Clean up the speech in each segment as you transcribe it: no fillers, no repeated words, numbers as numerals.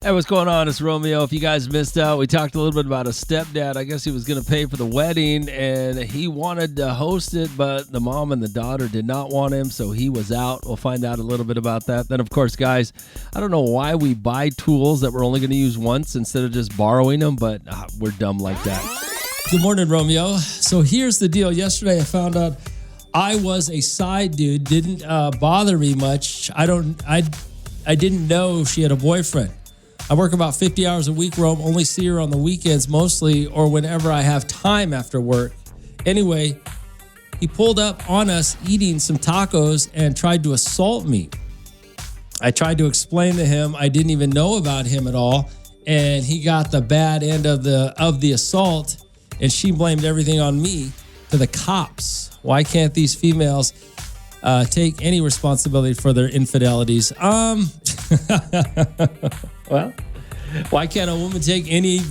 Hey, what's going on? It's Romeo. If you guys missed out, we talked a little bit about a stepdad. I guess he was going to pay for the wedding, and he wanted to host it, but the mom and the daughter did not want him, so he was out. We'll find out a little bit about that. Then, of course, guys, I don't know why we buy tools that we're only going to use once instead of just borrowing them, but we're dumb like that. Good morning, Romeo. So here's the deal. Yesterday, I found out I was a side dude. Didn't bother me much. I didn't know she had a boyfriend. I work about 50 hours a week, Rome. Only see her on the weekends mostly or whenever I have time after work. Anyway, he pulled up on us eating some tacos and tried to assault me. I tried to explain to him I didn't even know about him at all, and he got the bad end of the assault, and she blamed everything on me to the cops. Why can't these females take any responsibility for their infidelities? Well, why can't a woman take any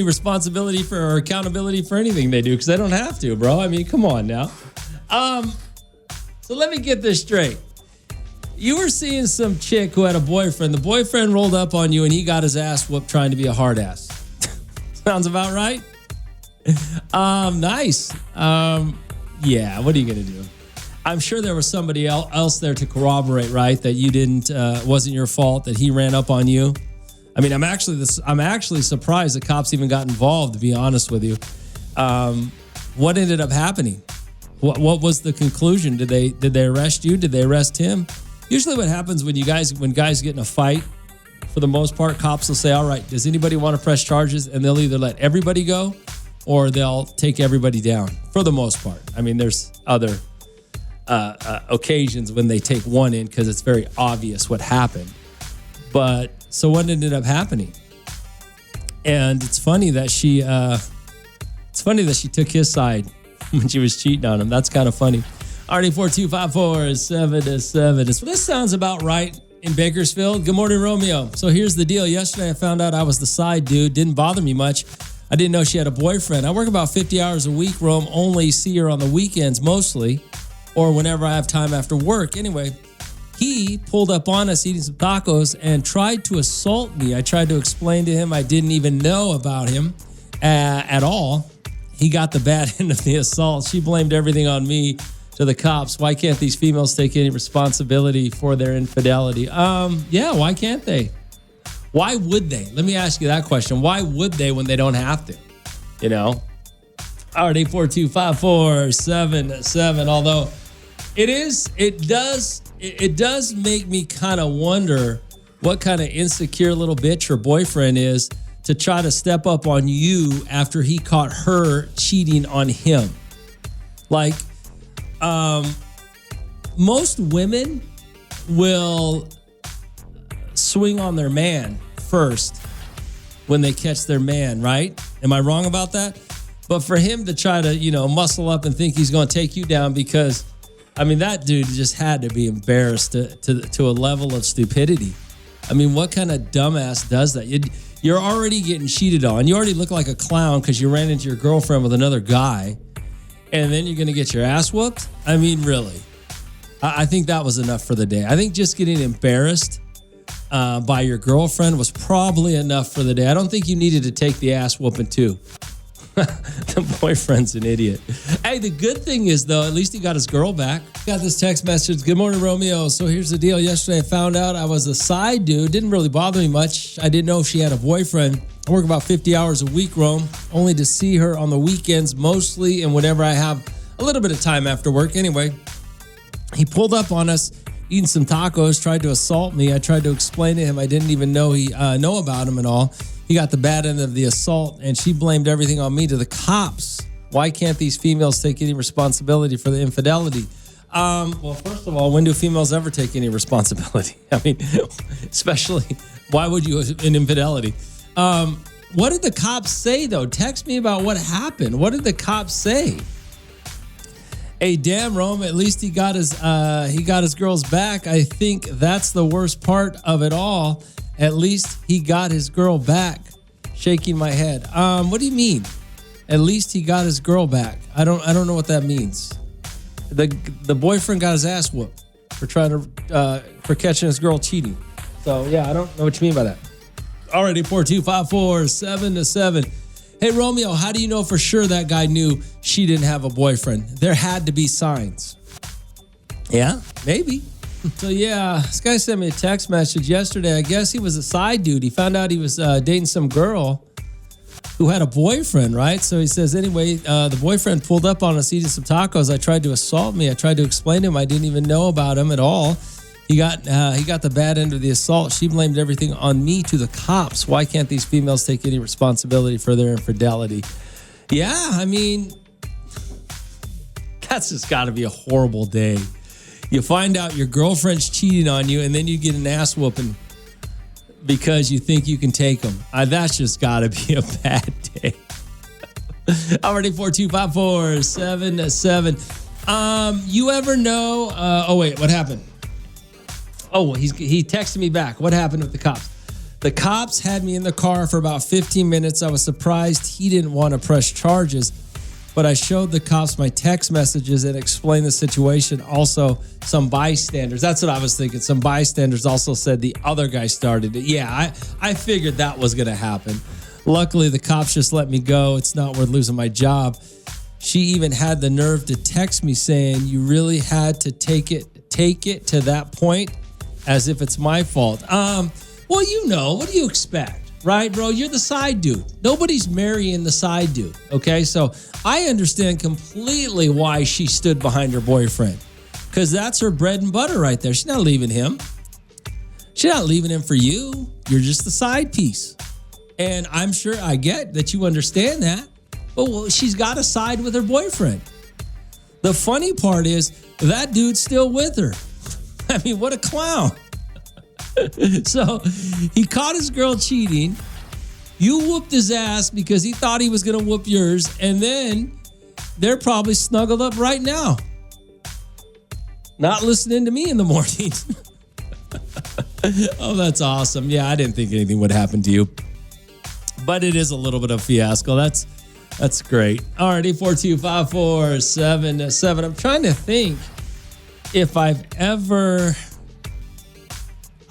responsibility for or accountability for anything they do? Because they don't have to, bro. I mean, come on now. So let me get this straight. You were seeing some chick who had a boyfriend. The boyfriend rolled up on you and he got his ass whooped trying to be a hard ass. Sounds about right? Nice. Yeah, what are you going to do? I'm sure there was somebody else there to corroborate, right? That you didn't, wasn't your fault that he ran up on you. I mean, I'm actually surprised the cops even got involved, to be honest with you. What ended up happening? What was the conclusion? Did they arrest you? Did they arrest him? Usually what happens when guys get in a fight, for the most part, cops will say, all right, does anybody want to press charges? And they'll either let everybody go or they'll take everybody down, for the most part. I mean, there's other occasions when they take one in because it's very obvious what happened. But so what ended up happening? And it's funny that she took his side when she was cheating on him. That's kind of funny. RD4254777. This sounds about right in Bakersfield. Good morning, Romeo. So here's the deal. Yesterday I found out I was the side dude. Didn't bother me much. I didn't know she had a boyfriend. I work about 50 hours a week, Rome. Only see her on the weekends mostly, or whenever I have time after work. Anyway, he pulled up on us eating some tacos and tried to assault me. I tried to explain to him I didn't even know about him at all. He got the bad end of the assault. She blamed everything on me to the cops. Why can't these females take any responsibility for their infidelity? Yeah, why can't they? Why would they? Let me ask you that question. Why would they when they don't have to? You know? RD4254777. Although it does make me kind of wonder what kind of insecure little bitch her boyfriend is to try to step up on you after he caught her cheating on him. Like, most women will swing on their man first when they catch their man, right? Am I wrong about that? But for him to try to, muscle up and think he's going to take you down because, I mean, that dude just had to be embarrassed to a level of stupidity. I mean, what kind of dumbass does that? You're already getting cheated on. You already look like a clown because you ran into your girlfriend with another guy, and then you're going to get your ass whooped? I mean, really? I think that was enough for the day. I think just getting embarrassed by your girlfriend was probably enough for the day. I don't think you needed to take the ass whooping too. The boyfriend's an idiot. Hey, the good thing is, though, at least he got his girl back. Got this text message. Good morning, Romeo. So here's the deal. Yesterday, I found out I was a side dude. Didn't really bother me much. I didn't know if she had a boyfriend. I work about 50 hours a week, Rome. Only to see her on the weekends mostly and whenever I have a little bit of time after work. Anyway, he pulled up on us eating some tacos, tried to assault me. I tried to explain to him I didn't even know know about him and all. He got the bad end of the assault, and she blamed everything on me to the cops. Why can't these females take any responsibility for the infidelity? Well, first of all, when do females ever take any responsibility? I mean, especially, why would you in infidelity? What did the cops say, though? Text me about what happened. What did the cops say? Hey, damn, Rome, at least he got his girls back. I think that's the worst part of it all. At least he got his girl back. Shaking my head. What do you mean? At least he got his girl back. I don't know what that means. The boyfriend got his ass whooped for catching his girl cheating. So, yeah, I don't know what you mean by that. Alrighty, 42547-7. Hey, Romeo, how do you know for sure that guy knew she didn't have a boyfriend? There had to be signs. Yeah, maybe. So, yeah, this guy sent me a text message yesterday. I guess he was a side dude. He found out he was dating some girl who had a boyfriend, right? So he says, anyway, the boyfriend pulled up on us eating some tacos. I tried to assault me. I tried to explain to him I didn't even know about him at all. He got the bad end of the assault. She blamed everything on me to the cops. Why can't these females take any responsibility for their infidelity? Yeah, I mean, that's just got to be a horrible day. You find out your girlfriend's cheating on you, and then you get an ass whooping because you think you can take them. That's just got to be a bad day. Already 42547-7. You ever know? Oh wait, what happened? Oh, he texted me back. What happened with the cops? The cops had me in the car for about 15 minutes. I was surprised he didn't want to press charges, but I showed the cops my text messages and explained the situation. Also, some bystanders. That's what I was thinking. Some bystanders also said the other guy started it. Yeah, I figured that was going to happen. Luckily, the cops just let me go. It's not worth losing my job. She even had the nerve to text me saying, you really had to take it to that point as if it's my fault. Well, you know, what do you expect? Right, bro? You're the side dude. Nobody's marrying the side dude, okay? So I understand completely why she stood behind her boyfriend, because that's her bread and butter right there. She's not leaving him. She's not leaving him for you. You're just the side piece. And I'm sure I get that you understand that, but well, she's got to side with her boyfriend. The funny part is that dude's still with her. I mean, what a clown. So he caught his girl cheating. You whooped his ass because he thought he was going to whoop yours. And then they're probably snuggled up right now, not listening to me in the morning. Oh, that's awesome. Yeah, I didn't think anything would happen to you, but it is a little bit of a fiasco. That's great. All right, 842-547-7. I'm trying to think if I've ever...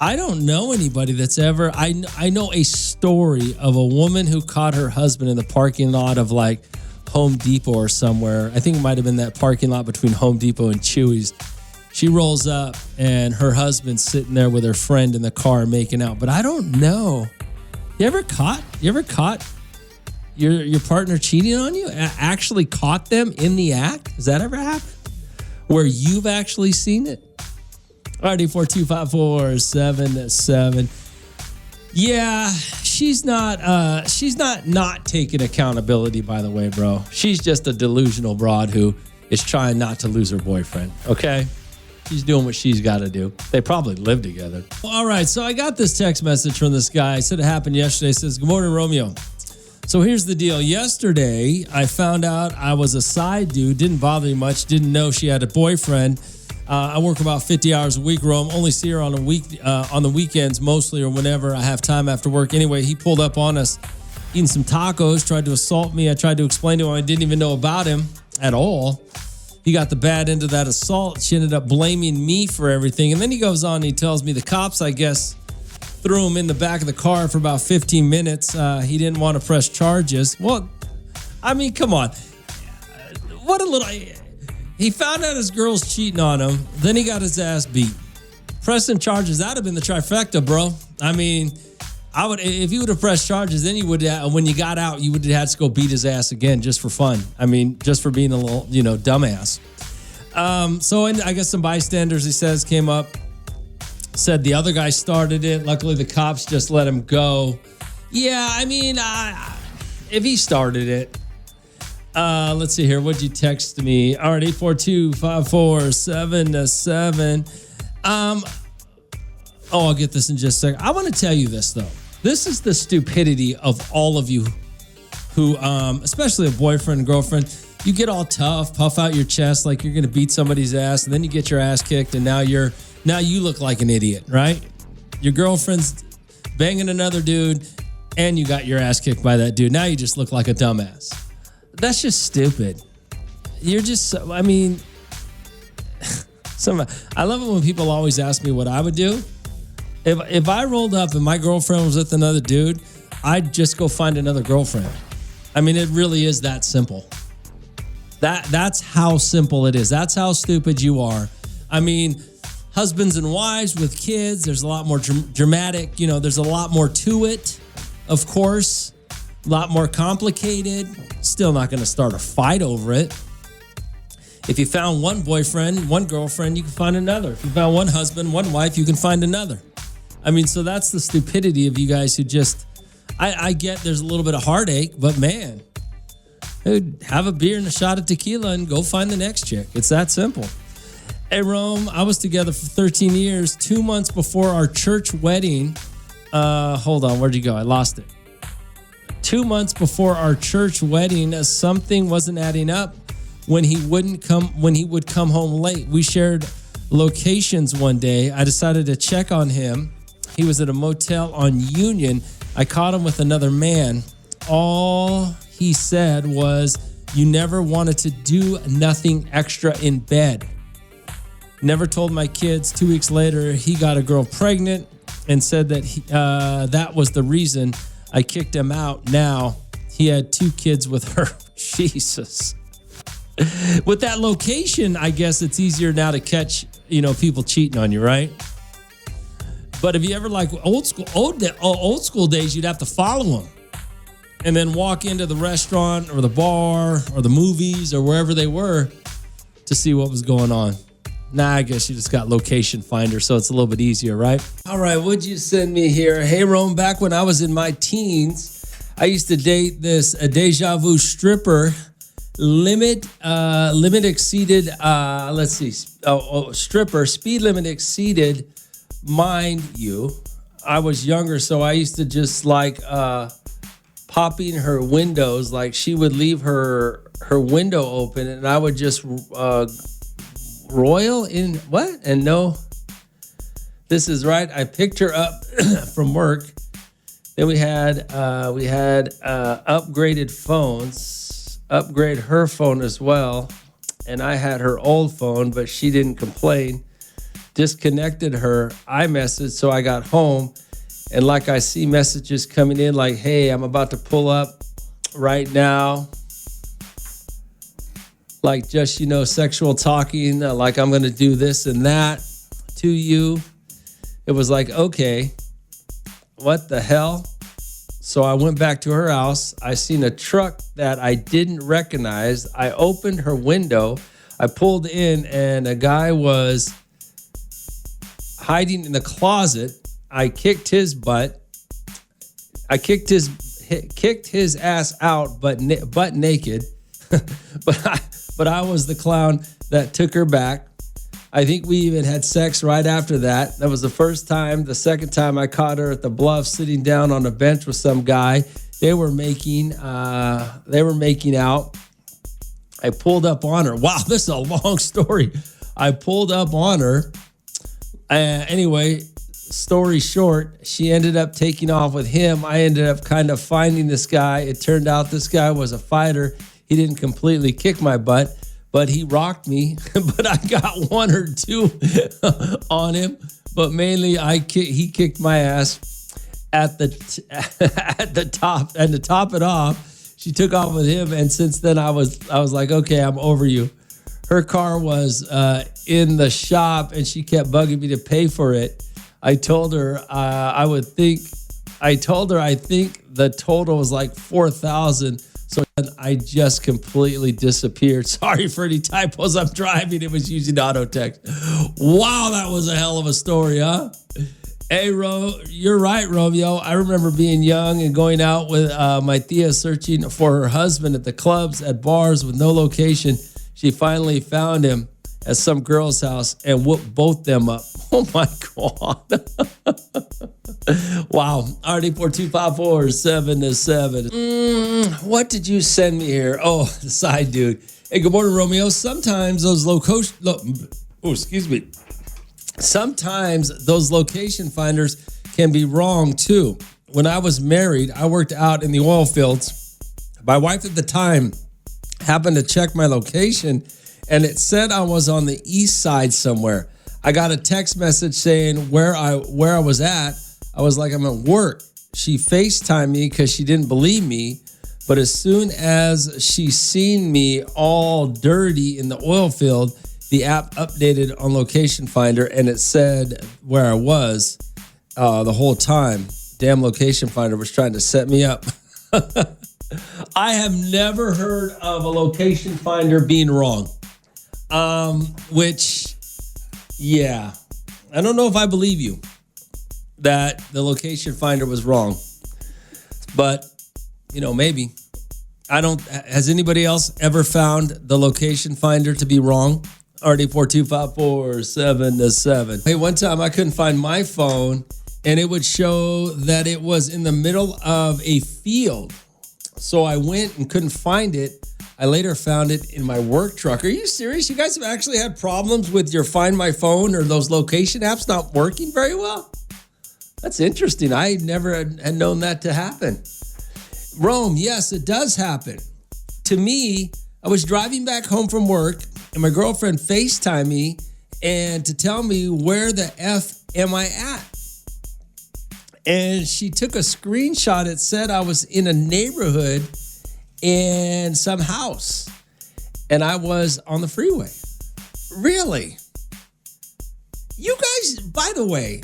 I don't know anybody that's ever... I know a story of a woman who caught her husband in the parking lot of like Home Depot or somewhere. I think it might have been that parking lot between Home Depot and Chewy's. She rolls up and her husband's sitting there with her friend in the car making out. But I don't know. You ever caught your partner cheating on you? Actually caught them in the act? Has that ever happened? Where you've actually seen it? Alrighty, 42547-7. Yeah, she's not taking accountability, by the way, bro. She's just a delusional broad who is trying not to lose her boyfriend, okay? She's doing what she's got to do. They probably live together. All right, so I got this text message from this guy. It said it happened yesterday. It says, good morning, Romeo. So here's the deal. Yesterday, I found out I was a side dude. Didn't bother me much. Didn't know she had a boyfriend. I work about 50 hours a week, Rome. Only see her on the weekends mostly, or whenever I have time after work. Anyway, he pulled up on us eating some tacos, tried to assault me. I tried to explain to him I didn't even know about him at all. He got the bad end of that assault. She ended up blaming me for everything. And then he goes on and he tells me the cops, I guess, threw him in the back of the car for about 15 minutes. He didn't want to press charges. Well, I mean, come on. What a little... He found out his girl's cheating on him. Then he got his ass beat. Pressing charges, that'd have been the trifecta, bro. I mean, if you would have pressed charges, then you would have, when you got out, you would have had to go beat his ass again just for fun. I mean, just for being a little, dumbass. So I guess some bystanders, he says, came up, said the other guy started it. Luckily, the cops just let him go. Yeah, I mean, if he started it, let's see here. What'd you text me? All right, 842-547-7. I'll get this in just a second. I want to tell you this, though. This is the stupidity of all of you who, especially a boyfriend and girlfriend, you get all tough, puff out your chest like you're going to beat somebody's ass, and then you get your ass kicked, and now you look like an idiot, right? Your girlfriend's banging another dude, and you got your ass kicked by that dude. Now you just look like a dumbass. That's just stupid. You're just, I mean, I love it when people always ask me what I would do. If I rolled up and my girlfriend was with another dude, I'd just go find another girlfriend. I mean, it really is that simple. That's how simple it is. That's how stupid you are. I mean, husbands and wives with kids, there's a lot more dramatic, there's a lot more to it, of course, a lot more complicated. Still not going to start a fight over it. If you found one boyfriend, one girlfriend, you can find another. If you found one husband, one wife, you can find another. I mean, so that's the stupidity of you guys who just, I get there's a little bit of heartache, but man, dude, have a beer and a shot of tequila and go find the next chick. It's that simple. Hey, Rome, I was together for 13 years, 2 months before our church wedding. Hold on, where'd you go? I lost it. 2 months before our church wedding, something wasn't adding up when he would come home late. We shared locations one day. I decided to check on him. He was at a motel on Union. I caught him with another man. All he said was, "You never wanted to do nothing extra in bed." Never told my kids. 2 weeks later, he got a girl pregnant and said that that was the reason I kicked him out. Now he had 2 kids with her. Jesus. With that location, I guess it's easier now to catch, people cheating on you, right? But if you ever like old school days, you'd have to follow them and then walk into the restaurant or the bar or the movies or wherever they were to see what was going on. Nah, I guess you just got location finder, so it's a little bit easier, right? All right, what'd you send me here? Hey, Rome, back when I was in my teens, I used to date this Deja Vu stripper. Limit exceeded, stripper, speed limit exceeded, mind you. I was younger, so I used to just popping her windows. Like she would leave her window open and I would just royal in what? And no, this is right. I picked her up from work. Then we had upgraded phones. Upgrade her phone as well. And I had her old phone, but she didn't complain. Disconnected her iMessage, so I got home. And I see messages coming in like, "Hey, I'm about to pull up right now." Like just, sexual talking, like I'm going to do this and that to you. It was like, okay, what the hell? So I went back to her house. I seen a truck that I didn't recognize. I opened her window. I pulled in and a guy was hiding in the closet. I kicked his butt. I kicked his ass out, butt naked. But I was the clown that took her back. I think we even had sex right after that. That was the first time. The second time I caught her at the Bluff sitting down on a bench with some guy. They were making out. I pulled up on her. Wow, this is a long story. I pulled up on her. Anyway, story short, she ended up taking off with him. I ended up kind of finding this guy. It turned out this guy was a fighter. He didn't completely kick my butt, but he rocked me. But I got 1 or 2 on him. But mainly, he kicked my ass at the top. And to top it off, she took off with him. And since then, I was like, okay, I'm over you. Her car was in the shop, and she kept bugging me to pay for it. I told her I think the total was like $4,000. So I just completely disappeared. Sorry for any typos. I'm driving. It was using auto text. Wow, that was a hell of a story, huh? Hey, you're right, Romeo. I remember being young and going out with my Thea searching for her husband at the clubs, at bars with no location. She finally found him at some girl's house and whooped both them up. Oh, my God. Wow. RD42547. What did you send me here? Oh, the side dude. Hey, good morning, Romeo. Sometimes those Sometimes those location finders can be wrong, too. When I was married, I worked out in the oil fields. My wife at the time happened to check my location, and it said I was on the east side somewhere. I got a text message saying where I was at. I was like, I'm at work. She FaceTimed me because she didn't believe me. But as soon as she seen me all dirty in the oil field, the app updated on Location Finder and it said where I was the whole time. Damn Location Finder was trying to set me up. I have never heard of a Location Finder being wrong. Which, yeah, I don't know if I believe you that the Location Finder was wrong. But, maybe. Has anybody else ever found the Location Finder to be wrong? RD42547-7. Hey, one time I couldn't find my phone and it would show that it was in the middle of a field. So I went and couldn't find it. I later found it in my work truck. Are you serious? You guys have actually had problems with your Find My Phone or those location apps not working very well? That's interesting. I never had known that to happen. Rome, yes, it does happen. To me, I was driving back home from work and my girlfriend FaceTimed me and to tell me where the F am I at. And she took a screenshot. It said I was in a neighborhood in some house and I was on the freeway. Really? You guys, by the way,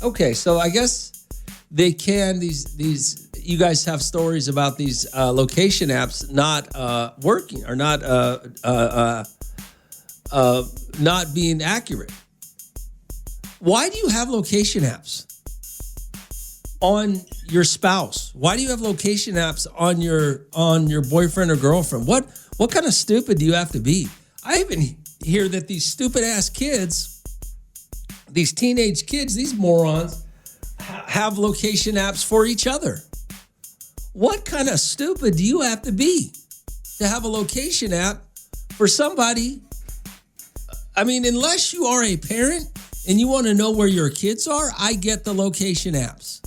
okay, so I guess they can, these you guys have stories about these location apps not working or not being accurate. Why do you have location apps on your spouse? Why do you have location apps on your boyfriend or girlfriend? What kind of stupid do you have to be? I even hear that these stupid ass kids, these teenage kids, these morons, have location apps for each other. What kind of stupid do you have to be to have a location app for somebody? Unless you are a parent and you want to know where your kids are, I get the location apps.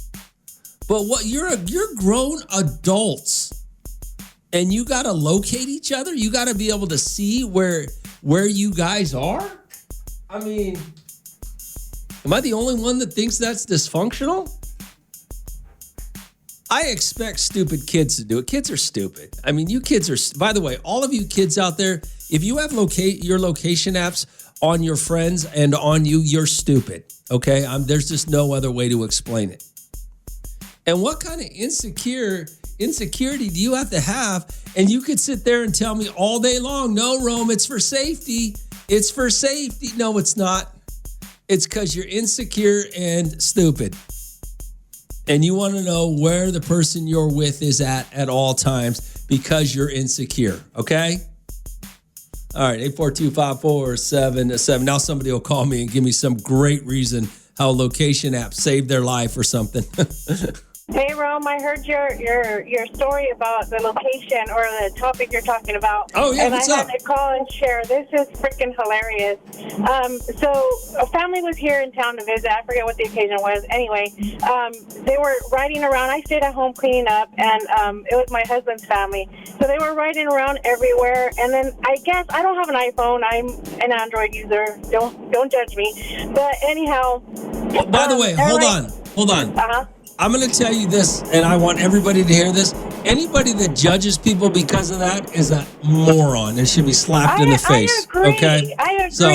But what you're grown adults and you got to locate each other? You got to be able to see where you guys are? Am I the only one that thinks that's dysfunctional? I expect stupid kids to do it. Kids are stupid. You kids are, by the way, all of you kids out there, if you have your location apps on your friends and on you, you're stupid, okay? There's just no other way to explain it. And what kind of insecurity do you have to have? And you could sit there and tell me all day long, no, Rome, it's for safety. It's for safety. No, it's not. It's because you're insecure and stupid. And you want to know where the person you're with is at all times because you're insecure, okay? All right, 842-547-7. Now somebody will call me and give me some great reason how a location app saved their life or something. Hey, Rome, I heard your story about the location or the topic you're talking about. Oh, yeah, what's up? And I had to call and share. This is freaking hilarious. So a family was here in town to visit. I forget what the occasion was. Anyway, they were riding around. I stayed at home cleaning up, and it was my husband's family. So they were riding around everywhere. And then I guess I don't have an iPhone. I'm an Android user. Don't judge me. But anyhow. Well, by the way, hold on. Uh-huh. I'm going to tell you this, and I want everybody to hear this. Anybody that judges people because of that is a moron and should be slapped in the face. I agree. Okay? I agree. So,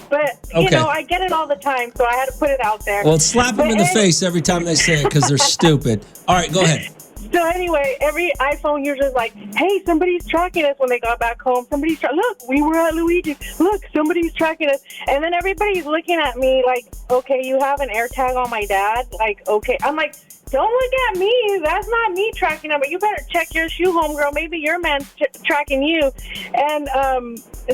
but, I get it all the time, so I had to put it out there. Well, slap them in the face every time they say it because they're stupid. All right, go ahead. So anyway, every iPhone user is like, hey, somebody's tracking us when they got back home. Look, we were at Luigi. Look, somebody's tracking us. And then everybody's looking at me like, okay, you have an AirTag on my dad? Like, okay. I'm like, don't look at me. That's not me tracking him. But you better check your shoe, homegirl. Maybe your man's tracking you. And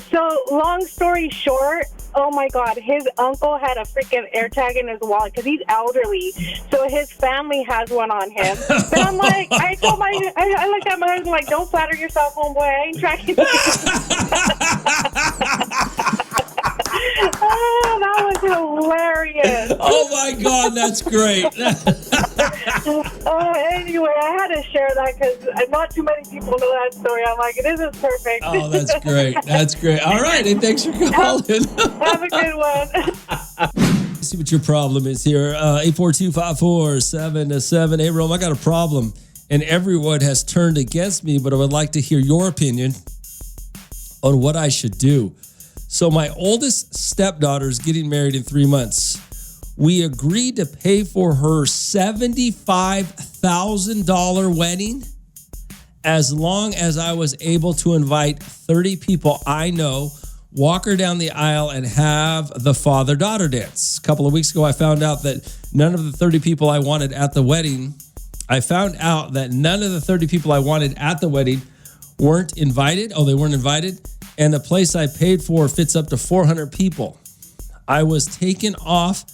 so long story short, oh, my God, his uncle had a freaking AirTag in his wallet because he's elderly. So his family has one on him. But I'm like, I looked at my husband like, don't flatter yourself, homeboy. I ain't tracking you. Oh, that was hilarious. Oh, my God, that's great. Anyway, I had to share that because not too many people know that story. I'm like, this is perfect. Oh, that's great. That's great. All right. And thanks for calling. Have a good one. See what your problem is here. 842-547-7. Hey, Rome, I got a problem. And everyone has turned against me, but I would like to hear your opinion on what I should do. So my oldest stepdaughter is getting married in 3 months. We agreed to pay for her $75,000 wedding as long as I was able to invite 30 people I know, walk her down the aisle, and have the father-daughter dance. A couple of weeks ago, I found out that none of the 30 people I wanted at the wedding weren't invited. Oh, they weren't invited. And the place I paid for fits up to 400 people. I was taken off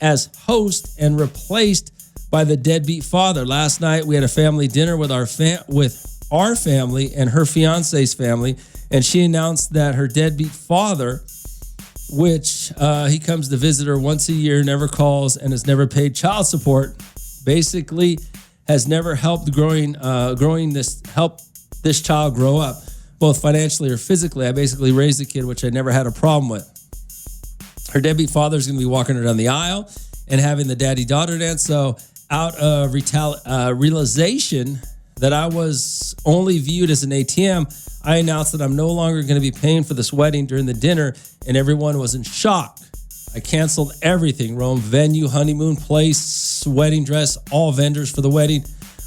as host and replaced by the deadbeat father. Last night, we had a family dinner with our family and her fiance's family, and she announced that her deadbeat father, which he comes to visit her once a year, never calls, and has never paid child support, basically has never helped help this child grow up, both financially or physically. I basically raised a kid, which I never had a problem with. Her deadbeat father is going to be walking her down the aisle and having the daddy-daughter dance. So out of realization that I was only viewed as an ATM, I announced that I'm no longer going to be paying for this wedding during the dinner, and everyone was in shock. I canceled everything, Rome, venue, honeymoon place, wedding dress, all vendors for the wedding.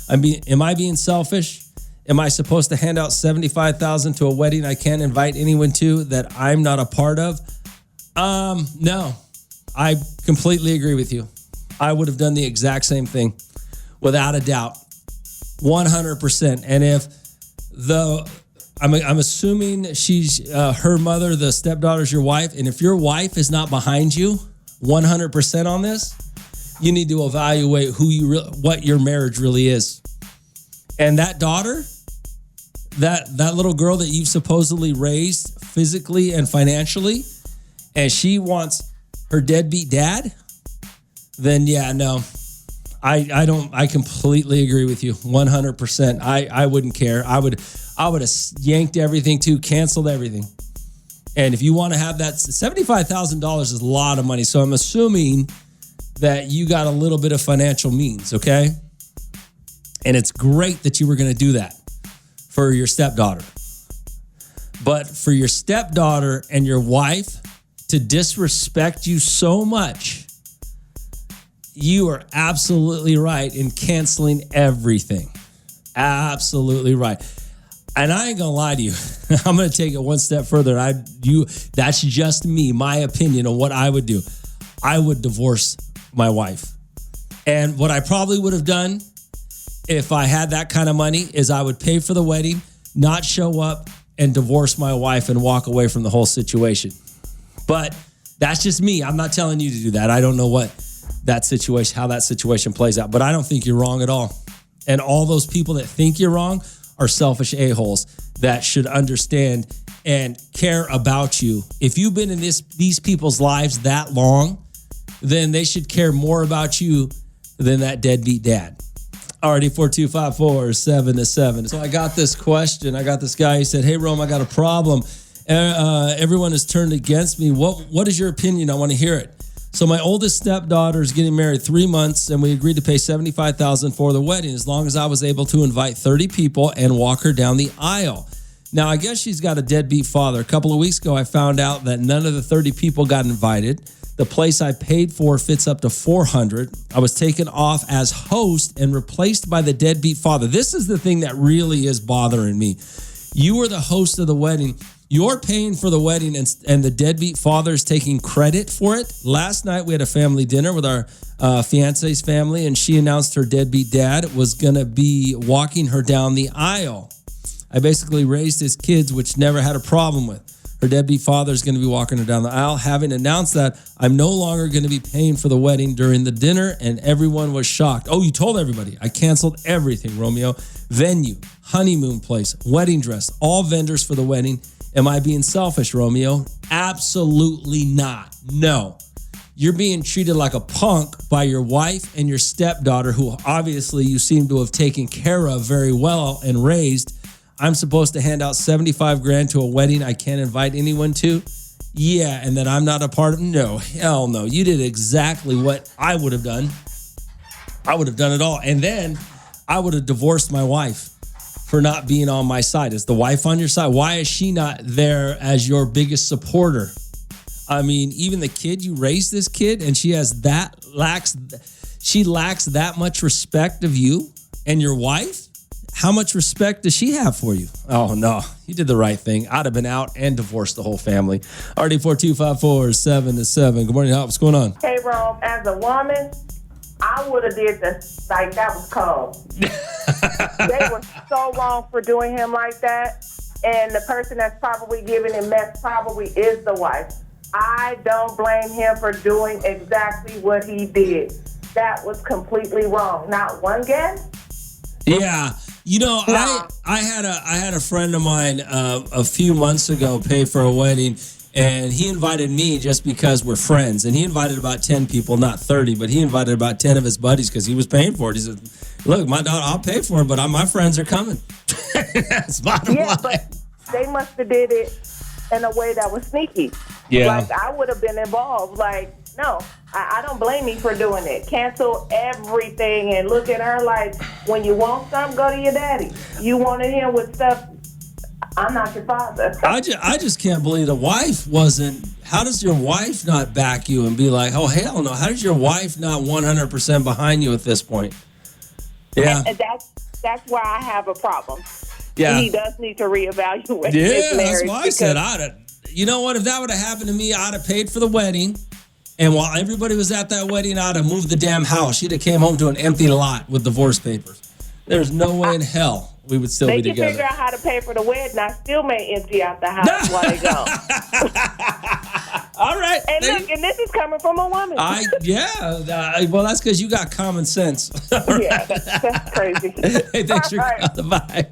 Am I being selfish? Am I supposed to hand out $75,000 to a wedding I can't invite anyone to that I'm not a part of? No, I completely agree with you. I would have done the exact same thing without a doubt, 100%. And if I'm assuming she's her mother, the stepdaughter's your wife. And if your wife is not behind you 100% on this, you need to evaluate what your marriage really is. And that daughter, that little girl that you've supposedly raised physically and financially, and she wants her deadbeat dad, then yeah, no, I completely agree with you 100%. I wouldn't care. I would have yanked everything too, canceled everything. And if you want to have that, $75,000 is a lot of money. So I'm assuming that you got a little bit of financial means, okay? And it's great that you were going to do that for your stepdaughter. But for your stepdaughter and your wife to disrespect you so much, you are absolutely right in canceling everything. Absolutely right. And I ain't gonna lie to you. I'm gonna take it one step further. That's just me, my opinion on what I would do. I would divorce my wife. And what I probably would have done if I had that kind of money is I would pay for the wedding, not show up, and divorce my wife and walk away from the whole situation. But that's just me. I'm not telling you to do that. I don't know how that situation plays out, but I don't think you're wrong at all. And all those people that think you're wrong are selfish a-holes that should understand and care about you. If you've been in these people's lives that long, then they should care more about you than that deadbeat dad. Alrighty, 42547-7. So I got this question. I got this guy. He said, "Hey, Rome, I got a problem. Everyone has turned against me. What is your opinion? I want to hear it." So my oldest stepdaughter is getting married 3 months, and we agreed to pay $75,000 for the wedding as long as I was able to invite 30 people and walk her down the aisle. Now, I guess she's got a deadbeat father. A couple of weeks ago, I found out that none of the 30 people got invited. The place I paid for fits up to 400. I was taken off as host and replaced by the deadbeat father. This is the thing that really is bothering me. You were the host of the wedding. You're paying for the wedding and the deadbeat father is taking credit for it. Last night, we had a family dinner with our fiance's family, and she announced her deadbeat dad was going to be walking her down the aisle. I basically raised his kids, which never had a problem with. Her deadbeat father is going to be walking her down the aisle. Having announced that, I'm no longer going to be paying for the wedding during the dinner, and everyone was shocked. Oh, you told everybody. I canceled everything, Romeo. Venue, honeymoon place, wedding dress, all vendors for the wedding. Am I being selfish, Romeo? Absolutely not. No. You're being treated like a punk by your wife and your stepdaughter, who obviously you seem to have taken care of very well and raised. I'm supposed to hand out 75 grand to a wedding I can't invite anyone to. Yeah, and that I'm not a part of. No, hell no. You did exactly what I would have done. I would have done it all. And then I would have divorced my wife for not being on my side. Is the wife on your side? Why is she not there as your biggest supporter? I mean, even the kid, you raised this kid and she lacks that much respect of you and your wife. How much respect does she have for you? Oh, no, you did the right thing. I'd have been out and divorced the whole family. RD42547-7. Good morning, Hop. What's going on? Hey, Rome, as a woman, I would have did this, like, that was cold. They were so wrong for doing him like that. And the person that's probably giving him mess probably is the wife. I don't blame him for doing exactly what he did. That was completely wrong. Not one guess. Yeah. You know, I had a friend of mine a few months ago pay for a wedding, and he invited me just because we're friends. And he invited about 10 people, not 30, but he invited about 10 of his buddies because he was paying for it. He said, look, my daughter, I'll pay for it, but my friends are coming. That's bottom line. But they must have did it in a way that was sneaky. Yeah. Like, I would have been involved. Like, no, I don't blame you for doing it. Cancel everything and look at her like, when you want something, go to your daddy. You wanted him with stuff, I'm not your father. I just can't believe the wife wasn't. How does your wife not back you and be like, oh, hell no? How does your wife not 100% behind you at this point? Yeah. And that's why I have a problem. Yeah. He does need to reevaluate Yeah, his marriage. that's why I said you know what? If that would have happened to me, I'd have paid for the wedding. And while everybody was at that wedding, I'd have moved the damn house. She'd have came home to an empty lot with divorce papers. There's no way in hell we would still be together. They can figure out how to pay for the wedding. I still may empty out the house while they go. All right. And look, and this is coming from a woman. Well, that's because you got common sense. Yeah, that's crazy. Hey, thanks for calling. Bye.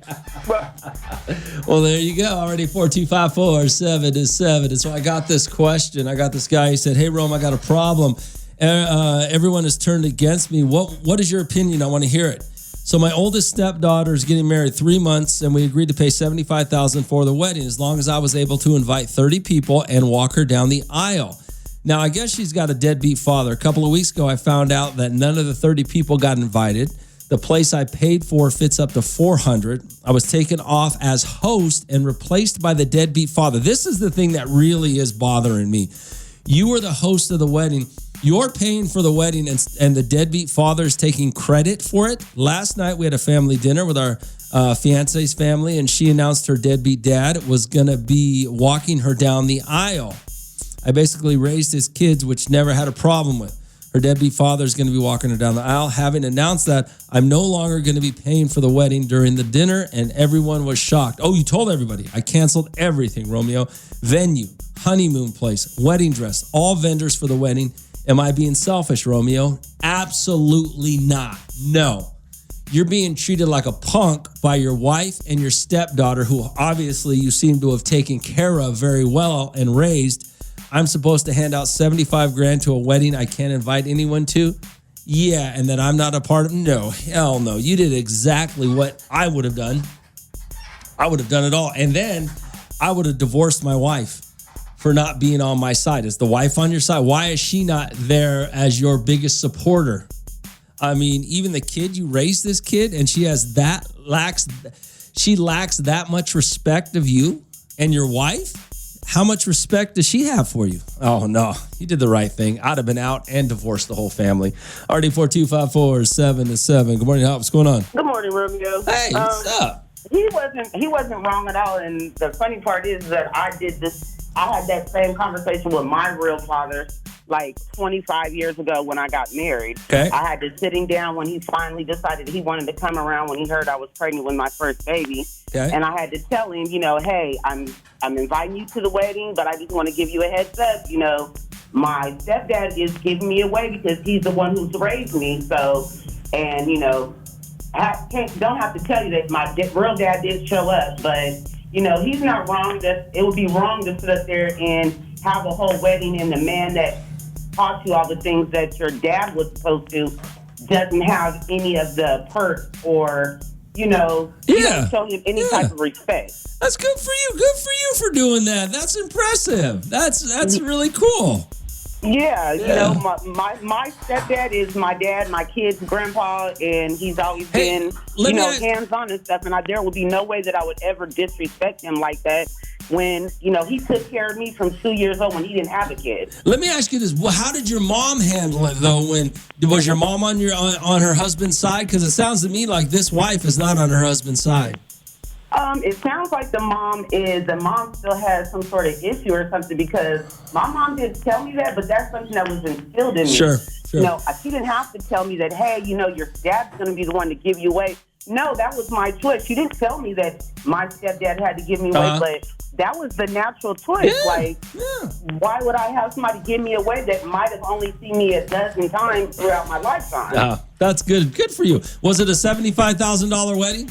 Well, there you go. Already 42547-7. And so I got this question. I got this guy. He said, hey, Rome, I got a problem. Everyone has turned against me. What is your opinion? I want to hear it. So my oldest stepdaughter is getting married 3 months, and we agreed to pay $75,000 for the wedding as long as I was able to invite 30 people and walk her down the aisle. Now, I guess she's got a deadbeat father. A couple of weeks ago, I found out that none of the 30 people got invited. The place I paid for fits up to 400. I was taken off as host and replaced by the deadbeat father. This is the thing that really is bothering me. You were the host of the wedding. You're paying for the wedding and the deadbeat father is taking credit for it. Last night, we had a family dinner with our fiance's family, and she announced her deadbeat dad was going to be walking her down the aisle. I basically raised his kids, which never had a problem with. Her deadbeat father is going to be walking her down the aisle. Having announced that, I'm no longer going to be paying for the wedding during the dinner, and everyone was shocked. Oh, you told everybody. I canceled everything, Romeo. Venue, honeymoon place, wedding dress, all vendors for the wedding. Am I being selfish, Romeo? Absolutely not. No. You're being treated like a punk by your wife and your stepdaughter, who obviously you seem to have taken care of very well and raised. I'm supposed to hand out 75 grand to a wedding I can't invite anyone to. Yeah, and that I'm not a part of. No, hell no. You did exactly what I would have done. I would have done it all. And then I would have divorced my wife for not being on my side. Is the wife on your side? Why is she not there as your biggest supporter? I mean, even the kid, you raised this kid and she lacks that much respect of you and your wife. How much respect does she have for you? Oh, no, you did the right thing. I'd have been out and divorced the whole family. RD42547-7. Good morning, Hop. What's going on? Good morning, Romeo. Hey, what's up? He wasn't wrong at all. And the funny part is that I had that same conversation with my real father like 25 years ago when I got married. Okay. I had to sitting down when he finally decided he wanted to come around when he heard I was pregnant with my first baby. Okay. And I had to tell him, hey, I'm inviting you to the wedding, but I just want to give you a heads up. My stepdad is giving me away because he's the one who's raised me. So, and, don't have to tell you that my real dad did show up, but he's not wrong. It would be wrong to sit up there and have a whole wedding and the man that taught you all the things that your dad was supposed to, doesn't have any of the perks or, you don't show him any type of respect. That's good for you. Good for you for doing that. That's impressive. That's really cool. Yeah, my stepdad is my dad, my kid's grandpa, and he's always been, hands-on and stuff, and there would be no way that I would ever disrespect him like that when, he took care of me from 2 years old when he didn't have a kid. Let me ask you this. Well, how did your mom handle it, though? Was your mom on on her husband's side? Because it sounds to me like this wife is not on her husband's side. It sounds like the mom still has some sort of issue or something, because my mom didn't tell me that, but that's something that was instilled in me. Sure. She didn't have to tell me that, hey, your dad's going to be the one to give you away. No, that was my choice. She didn't tell me that my stepdad had to give me away, but that was the natural choice. Why would I have somebody give me away that might have only seen me a dozen times throughout my lifetime? That's good. Good for you. Was it a $75,000 wedding?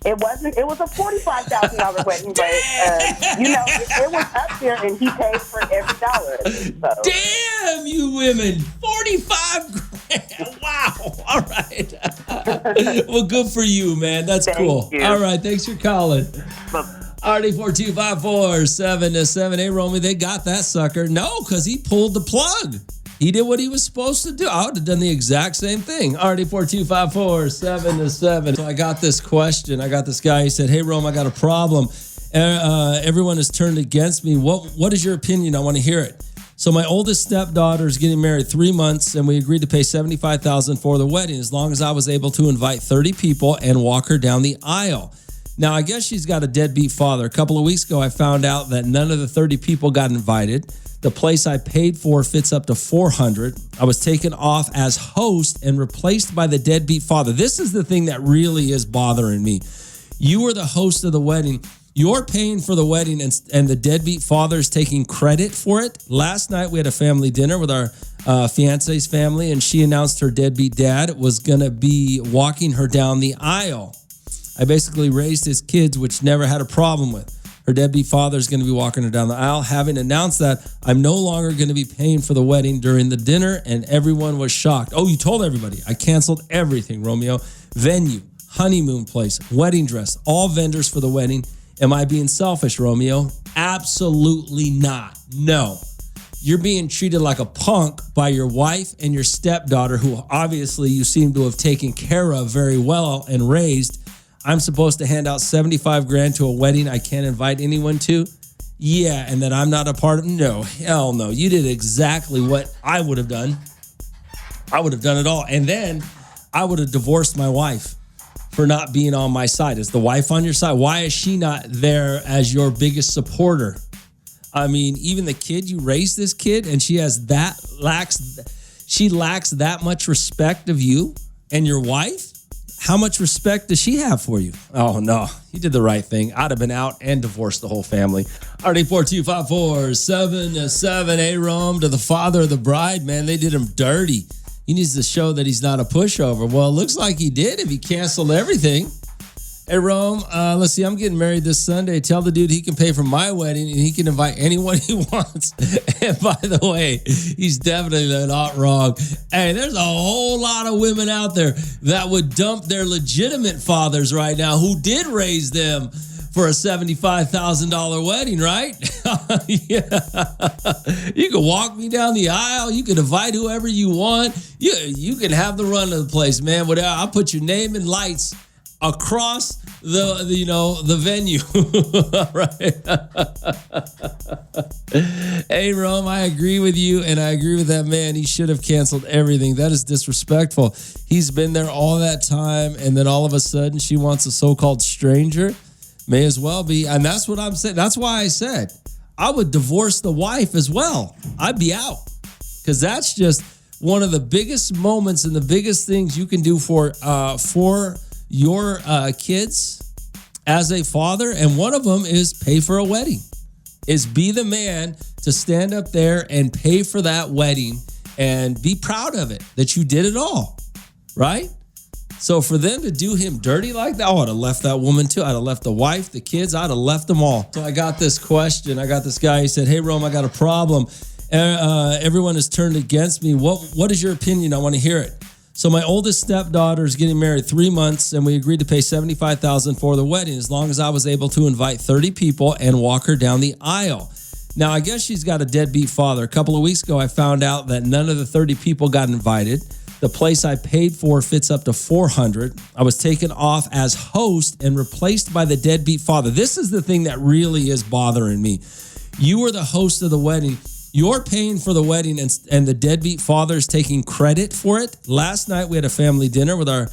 It wasn't. It was a $45,000 wedding, but it was up there, and he paid for every dollar. So. Damn, you women! 45 grand. Wow. All right. Well, good for you, man. That's cool. You. All right. Thanks for calling. RD 42547-7. Hey, Romy, they got that sucker. No, because he pulled the plug. He did what he was supposed to do. I would have done the exact same thing. RD 42547-7. So I got this question. I got this guy. He said, hey, Rome, I got a problem. Everyone has turned against me. What is your opinion? I want to hear it. So my oldest stepdaughter is getting married 3 months, and we agreed to pay $75,000 for the wedding as long as I was able to invite 30 people and walk her down the aisle. Now, I guess she's got a deadbeat father. A couple of weeks ago, I found out that none of the 30 people got invited. The place I paid for fits up to 400. I was taken off as host and replaced by the deadbeat father. This is the thing that really is bothering me. You were the host of the wedding. You're paying for the wedding, and the deadbeat father is taking credit for it. Last night, we had a family dinner with our fiance's family, and she announced her deadbeat dad was going to be walking her down the aisle. I basically raised his kids, which never had a problem with. Her deadbeat father is going to be walking her down the aisle. Having announced that, I'm no longer going to be paying for the wedding during the dinner, and everyone was shocked. Oh, you told everybody. I canceled everything, Romeo. Venue, honeymoon place, wedding dress, all vendors for the wedding. Am I being selfish, Romeo? Absolutely not. No. You're being treated like a punk by your wife and your stepdaughter, who obviously you seem to have taken care of very well and raised. I'm supposed to hand out 75 grand to a wedding I can't invite anyone to? Yeah, and that I'm not a part of? No, hell no. You did exactly what I would have done. I would have done it all. And then I would have divorced my wife for not being on my side. Is the wife on your side? Why is she not there as your biggest supporter? I mean, even the kid, you raised this kid, and she lacks that much respect of you and your wife? How much respect does she have for you? Oh, no. You did the right thing. I'd have been out and divorced the whole family. RD 42547-7. Hey, Rome, to the father of the bride, man, they did him dirty. He needs to show that he's not a pushover. Well, it looks like he did if he canceled everything. Hey, Rome, let's see. I'm getting married this Sunday. Tell the dude he can pay for my wedding and he can invite anyone he wants. And by the way, he's definitely not wrong. Hey, there's a whole lot of women out there that would dump their legitimate fathers right now who did raise them for a $75,000 wedding, right? Yeah. You can walk me down the aisle. You can invite whoever you want. You can have the run of the place, man. Whatever. I'll put your name and lights across the venue. Right. Hey, Rome, I agree with you, and I agree with that man. He should have canceled everything. That is disrespectful. He's been there all that time, and then all of a sudden she wants a so-called stranger. May as well be. And that's what I'm saying. That's why I said I would divorce the wife as well. I'd be out, because that's just one of the biggest moments and the biggest things you can do for your kids as a father. And one of them is pay for a wedding, is be the man to stand up there and pay for that wedding and be proud of it, that you did it all, right? So for them to do him dirty like that, I would have left that woman too. I'd have left the wife, the kids, I'd have left them all. So I got this question. I got this guy. He said, hey, Rome, I got a problem. Everyone has turned against me. What is your opinion? I want to hear it. So my oldest stepdaughter is getting married 3 months, and we agreed to pay $75,000 for the wedding as long as I was able to invite 30 people and walk her down the aisle. Now, I guess she's got a deadbeat father. A couple of weeks ago, I found out that none of the 30 people got invited. The place I paid for fits up to 400. I was taken off as host and replaced by the deadbeat father. This is the thing that really is bothering me. You were the host of the wedding. You're paying for the wedding, and the deadbeat father is taking credit for it. Last night, we had a family dinner with our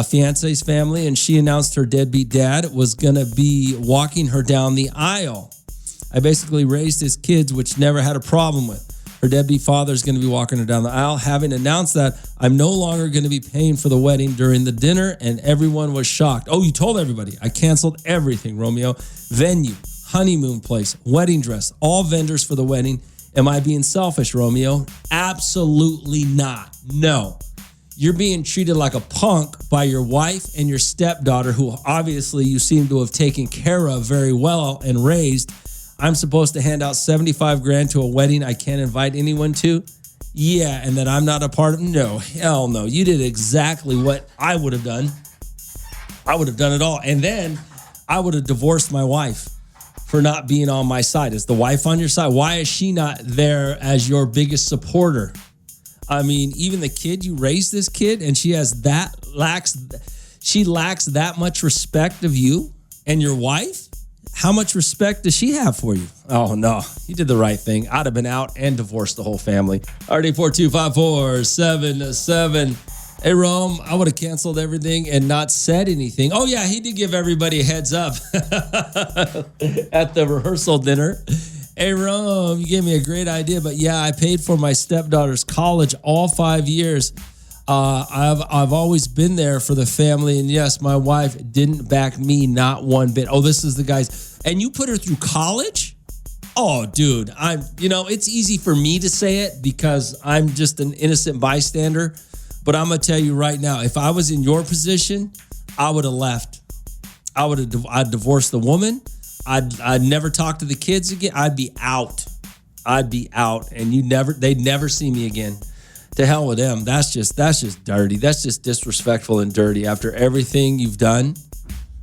fiance's family, and she announced her deadbeat dad was going to be walking her down the aisle. I basically raised his kids, which never had a problem with. Her deadbeat father is going to be walking her down the aisle. Having announced that, I'm no longer going to be paying for the wedding during the dinner, and everyone was shocked. Oh, you told everybody. I canceled everything, Romeo. Venue, honeymoon place, wedding dress, all vendors for the wedding. Am I being selfish, Romeo? Absolutely not. No. You're being treated like a punk by your wife and your stepdaughter, who obviously you seem to have taken care of very well and raised. I'm supposed to hand out $75,000 to a wedding I can't invite anyone to? Yeah, and that I'm not a part of? No, hell no. You did exactly what I would have done. I would have done it all. And then I would have divorced my wife for not being on my side. Is the wife on your side? Why is she not there as your biggest supporter? I mean, even the kid, you raised this kid and she lacks that much respect of you and your wife? How much respect does she have for you? Oh, no. You did the right thing. I'd have been out and divorced the whole family. RD4254-777. Hey, Rome, I would have canceled everything and not said anything. Oh, yeah, he did give everybody a heads up at the rehearsal dinner. Hey, Rome, you gave me a great idea. But, yeah, I paid for my stepdaughter's college all 5 years. I've always been there for the family, and yes, my wife didn't back me not one bit. Oh, this is the guys, and you put her through college? Oh, dude, it's easy for me to say it because I'm just an innocent bystander, but I'm gonna tell you right now, if I was in your position, I would have left. I'd divorce the woman. I'd never talk to the kids again. I'd be out, and they'd never see me again. To hell with them. That's just dirty. That's just disrespectful and dirty. After everything you've done,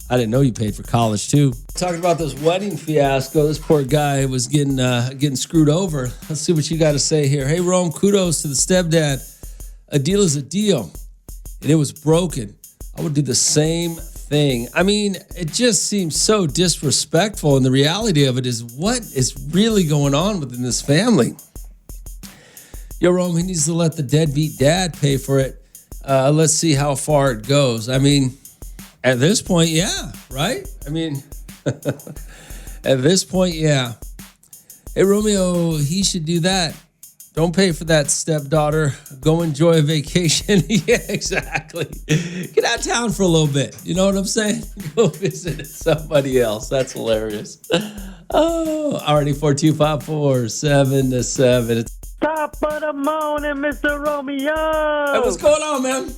I didn't know you paid for college too. Talking about this wedding fiasco, this poor guy was getting screwed over. Let's see what you got to say here. Hey, Rome, kudos to the stepdad. A deal is a deal, and it was broken. I would do the same thing. I mean, it just seems so disrespectful, and the reality of it is, what is really going on within this family? Yo, Rome, he needs to let the deadbeat dad pay for it. Let's see how far it goes. I mean, at this point, yeah, right? I mean, at this point, yeah. Hey, Romeo, he should do that. Don't pay for that stepdaughter. Go enjoy a vacation. Yeah, exactly. Get out of town for a little bit. You know what I'm saying? Go visit somebody else. That's hilarious. Oh, already 4254-777. Top of the morning, Mr. Romeo. Hey, what's going on, man?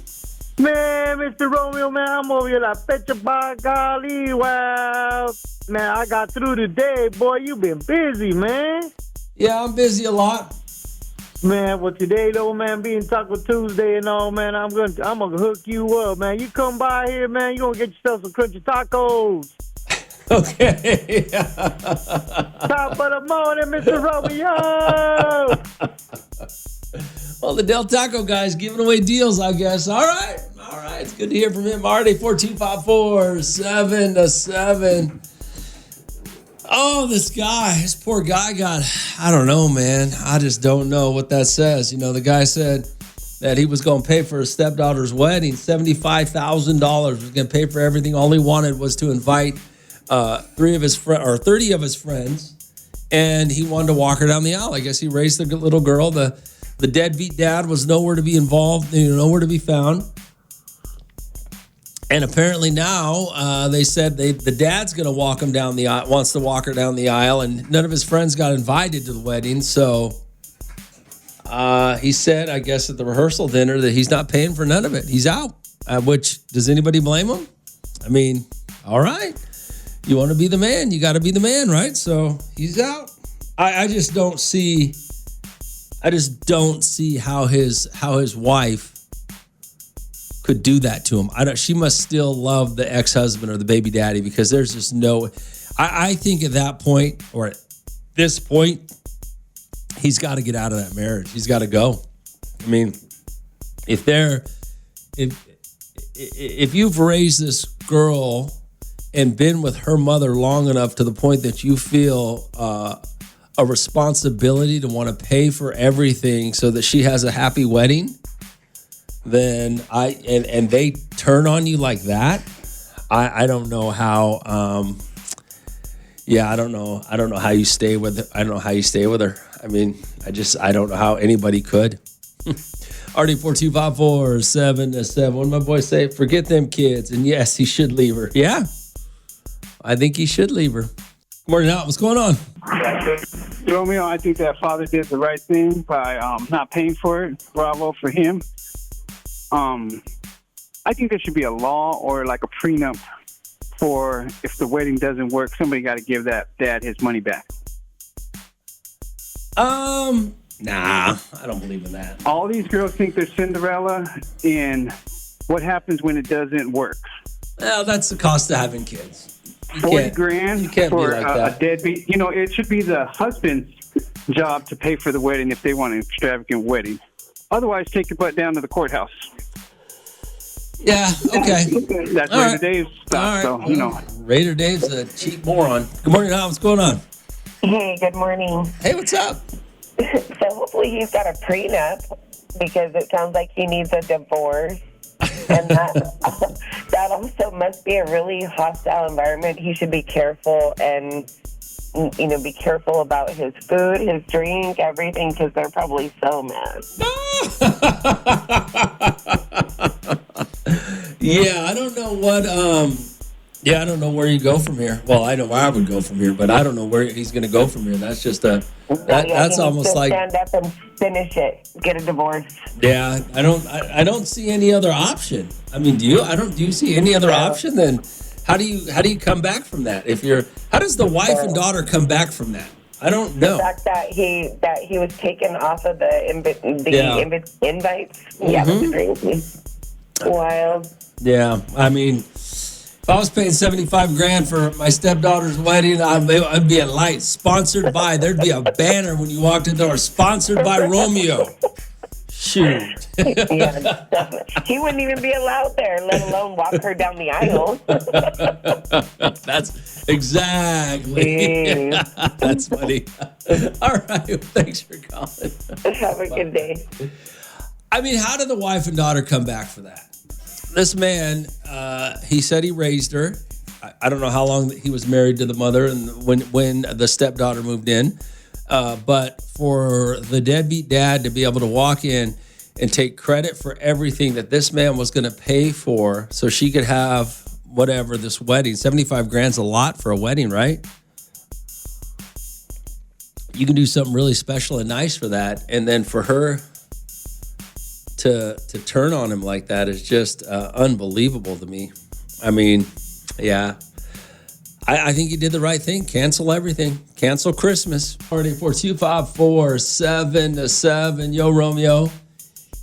Man, Mr. Romeo, man, I'm over here like Petcha by golly. Wow. Man, I got through today. Boy, you been busy, man. Yeah, I'm busy a lot. Man, well, today, though, man, being Taco Tuesday and all, man, I'm gonna hook you up, man. You come by here, man, you gonna get yourself some crunchy tacos. Okay. Top of the morning, Mr. Romeo. Well, the Del Taco guy's giving away deals, I guess. All right. It's good to hear from him. Marty, 4254-777. Oh, this poor guy got, I don't know, man. I just don't know what that says. You know, the guy said that he was going to pay for his stepdaughter's wedding, $75,000. Was going to pay for everything. All he wanted was to invite 30 of his friends, and he wanted to walk her down the aisle. I guess he raised the little girl. The deadbeat dad was nowhere to be involved, nowhere to be found. And apparently now they said the dad's going to walk him down the aisle, wants to walk her down the aisle, and none of his friends got invited to the wedding. So he said, I guess at the rehearsal dinner, that he's not paying for none of it. He's out. Which, does anybody blame him? I mean, all right. You want to be the man, you got to be the man, right? So he's out. I just don't see I just don't see how his wife could do that to him. She must still love the ex-husband or the baby daddy, because there's just no. I think at that point, or at this point, he's got to get out of that marriage. He's got to go. I mean, if you've raised this girl and been with her mother long enough to the point that you feel a responsibility to want to pay for everything so that she has a happy wedding, then and they turn on you like that, I don't know how. I don't know how you stay with her. I don't know how you stay with her. I mean, I don't know how anybody could. RD42547. What did my boy say? Forget them kids. And yes, he should leave her. Yeah, I think he should leave her. Morning out. What's going on? Romeo, I think that father did the right thing by not paying for it. Bravo for him. I think there should be a law or like a prenup for if the wedding doesn't work, somebody got to give that dad his money back. Nah, I don't believe in that. All these girls think they're Cinderella, and what happens when it doesn't work? Well, that's the cost of having kids. $40,000 you can't for be like that. A deadbeat. It should be the husband's job to pay for the wedding if they want an extravagant wedding. Otherwise, take your butt down to the courthouse. Yeah, okay. That's All Raider right. Dave's stuff, All right. so, Raider Dave's a cheap moron. Good morning, Al. What's going on? Hey, good morning. Hey, what's up? So hopefully he's got a prenup, because it sounds like he needs a divorce. And that also must be a really hostile environment. He should be careful and, be careful about his food, his drink, everything, because they're probably so mad. Yeah, I don't know what. I don't know where you go from here. Well, I know where I would go from here, but I don't know where he's going to go from here. That's just that's almost like stand up and finish it, get a divorce. Yeah, I don't see any other option. I mean, do you? Do you see any other option? Then how do you come back from that? How does the wife and daughter come back from that? I don't know. The fact that he was taken off of the invites. Mm-hmm. Yeah, that's crazy. Wild. Yeah, I mean, if I was paying $75,000 for my stepdaughter's wedding, I'd be a light. Sponsored by. There'd be a banner when you walked in the door. Sponsored by Romeo. Shoot. Yeah, definitely. He wouldn't even be allowed there, let alone walk her down the aisle. That's exactly. That's funny. All right. Thanks for calling. Have a good day. I mean, how did the wife and daughter come back for that? This man, he said he raised her. I don't know how long he was married to the mother and when the stepdaughter moved in. But for the deadbeat dad to be able to walk in and take credit for everything that this man was going to pay for so she could have whatever, this wedding. $75,000 is a lot for a wedding, right? You can do something really special and nice for that. And then for her to turn on him like that is just unbelievable to me. I mean, yeah. I think he did the right thing. Cancel everything. Cancel Christmas. 424-777. Yo, Romeo.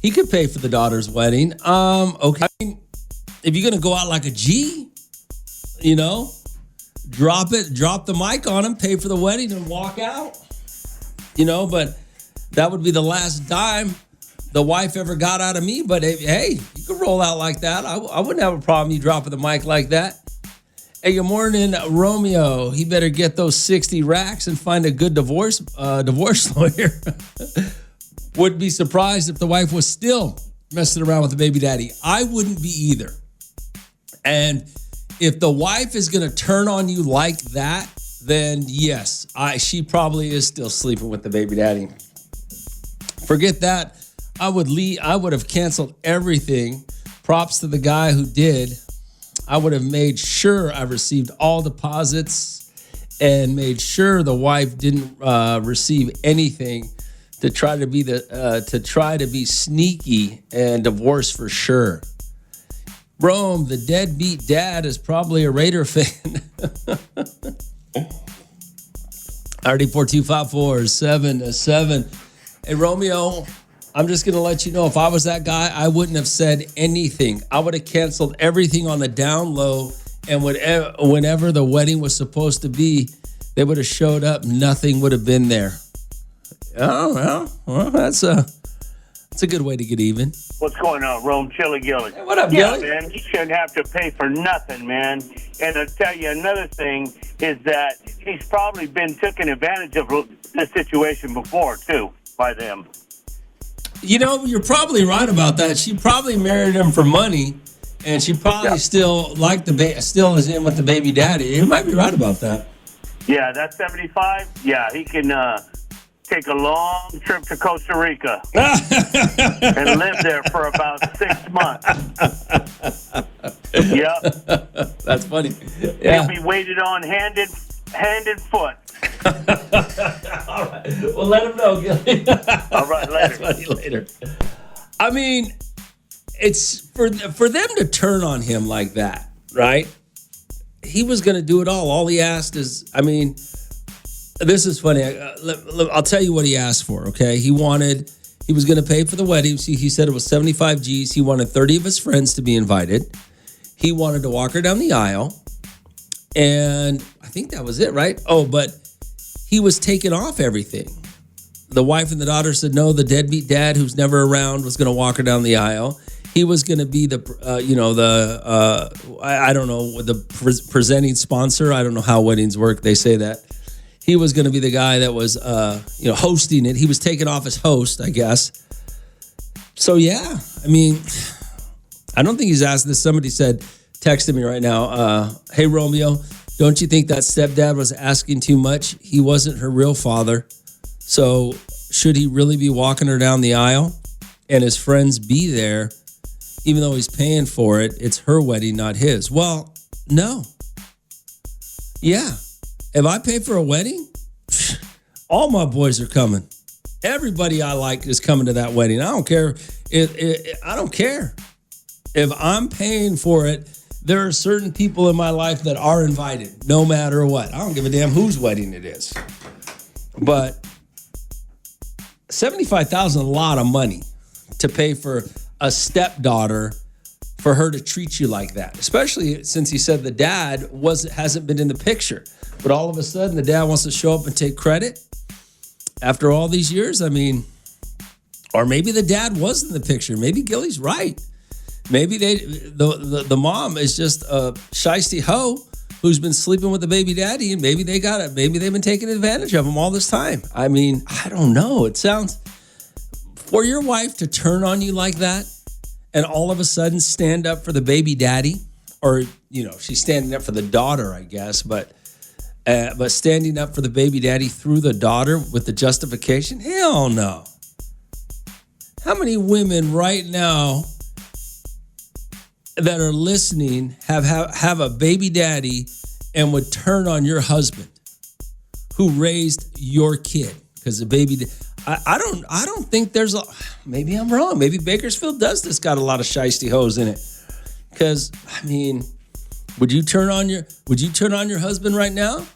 He could pay for the daughter's wedding. Okay. I mean, if you're going to go out like a G, drop the mic on him, pay for the wedding, and walk out. But that would be the last dime the wife ever got out of me. But hey, you could roll out like that. I wouldn't have a problem you dropping the mic like that. Hey, good morning, Romeo. He better get those 60 racks and find a good divorce lawyer. Would be surprised if the wife was still messing around with the baby daddy. I wouldn't be either. And if the wife is going to turn on you like that, then yes, she probably is still sleeping with the baby daddy. Forget that. I would have canceled everything. Props to the guy who did. I would have made sure I received all deposits and made sure the wife didn't receive anything to try to be sneaky and divorce for sure. Rome, the deadbeat dad, is probably a Raider fan. RD42547. Hey, Romeo, I'm just going to let you know, if I was that guy, I wouldn't have said anything. I would have canceled everything on the down low, and whenever the wedding was supposed to be, they would have showed up. Nothing would have been there. Oh, well, that's a good way to get even. What's going on, Rome? Chili Gilly. Hey, what up, Yeah, Gilly? man, you shouldn't have to pay for nothing, man. And I'll tell you another thing is that he's probably been taken advantage of the situation before, too, by them. You know, you're probably right about that. She probably married him for money, and she probably still still is in with the baby daddy. You might be right about that. Yeah, that's 75. Yeah, he can take a long trip to Costa Rica and live there for about 6 months. Yep. That's funny. Yeah. He'll be waited on hand and foot. All right. Well, let him know, Gilly. All right, later. That's funny, later. I mean, it's for them to turn on him like that, right? He was going to do it all. All he asked is, I mean, this is funny. I'll tell you what he asked for, okay? He was going to pay for the wedding. See, he said it was 75 G's. He wanted 30 of his friends to be invited. He wanted to walk her down the aisle. And I think that was it, right? Oh, but he was taking off everything. The wife and the daughter said no. The deadbeat dad, who's never around, was going to walk her down the aisle. He was going to be the presenting sponsor. I don't know how weddings work. They say that. He was going to be the guy that was, hosting it. He was taking off as host, I guess. So, yeah, I mean, I don't think he's asked this. Somebody texted me right now, hey, Romeo, don't you think that stepdad was asking too much? He wasn't her real father. So should he really be walking her down the aisle and his friends be there, even though he's paying for it? It's her wedding, not his. Well, no. Yeah. If I pay for a wedding, all my boys are coming. Everybody I like is coming to that wedding. I don't care. I don't care. If I'm paying for it, there are certain people in my life that are invited, no matter what. I don't give a damn whose wedding it is. But $75,000 is a lot of money to pay for a stepdaughter, for her to treat you like that, especially since he said the dad hasn't been in the picture. But all of a sudden, the dad wants to show up and take credit after all these years. I mean, or maybe the dad was in the picture. Maybe Gilly's right. Maybe the mom is just a shiesty hoe who's been sleeping with the baby daddy, and maybe they got it. Maybe they've been taking advantage of him all this time. I mean, I don't know. It sounds, for your wife to turn on you like that and all of a sudden stand up for the baby daddy, or, she's standing up for the daughter, I guess, but standing up for the baby daddy through the daughter with the justification? Hell no. How many women right now that are listening have a baby daddy and would turn on your husband who raised your kid? Because the baby, I don't think there's maybe I'm wrong. Maybe Bakersfield does this, got a lot of shiesty hoes in it. Because, I mean, would you turn on your husband right now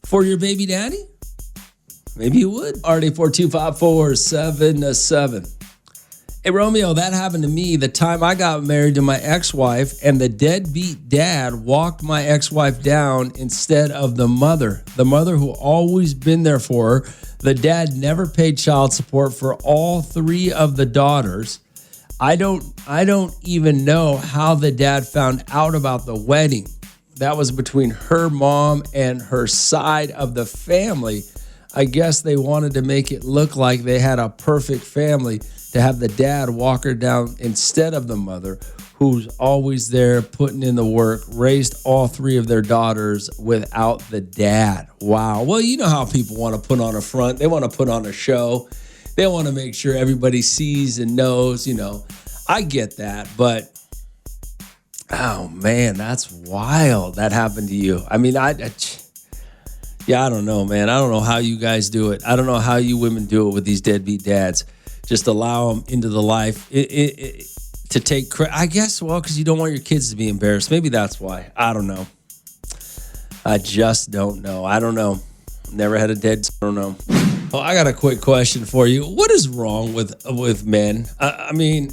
for your baby daddy? Maybe you would. RD42547. Hey, Romeo, that happened to me the time I got married to my ex-wife, and the deadbeat dad walked my ex-wife down instead of the mother who always been there for her. The dad never paid child support for all three of the daughters. I don't even know how the dad found out about the wedding. That was between her mom and her side of the family. I guess they wanted to make it look like they had a perfect family, to have the dad walk her down instead of the mother, who's always there putting in the work, raised all three of their daughters without the dad. Wow. Well, you know how people want to put on a front. They want to put on a show. They want to make sure everybody sees and knows, I get that, but oh man, that's wild. That happened to you. I mean, I don't know, man. I don't know how you guys do it. I don't know how you women do it with these deadbeat dads. Just allow them into the life to take credit. I guess, well, because you don't want your kids to be embarrassed. Maybe that's why. I don't know. I just don't know. I don't know. Never had a dad. I don't know. Well, I got a quick question for you. What is wrong with men? I mean,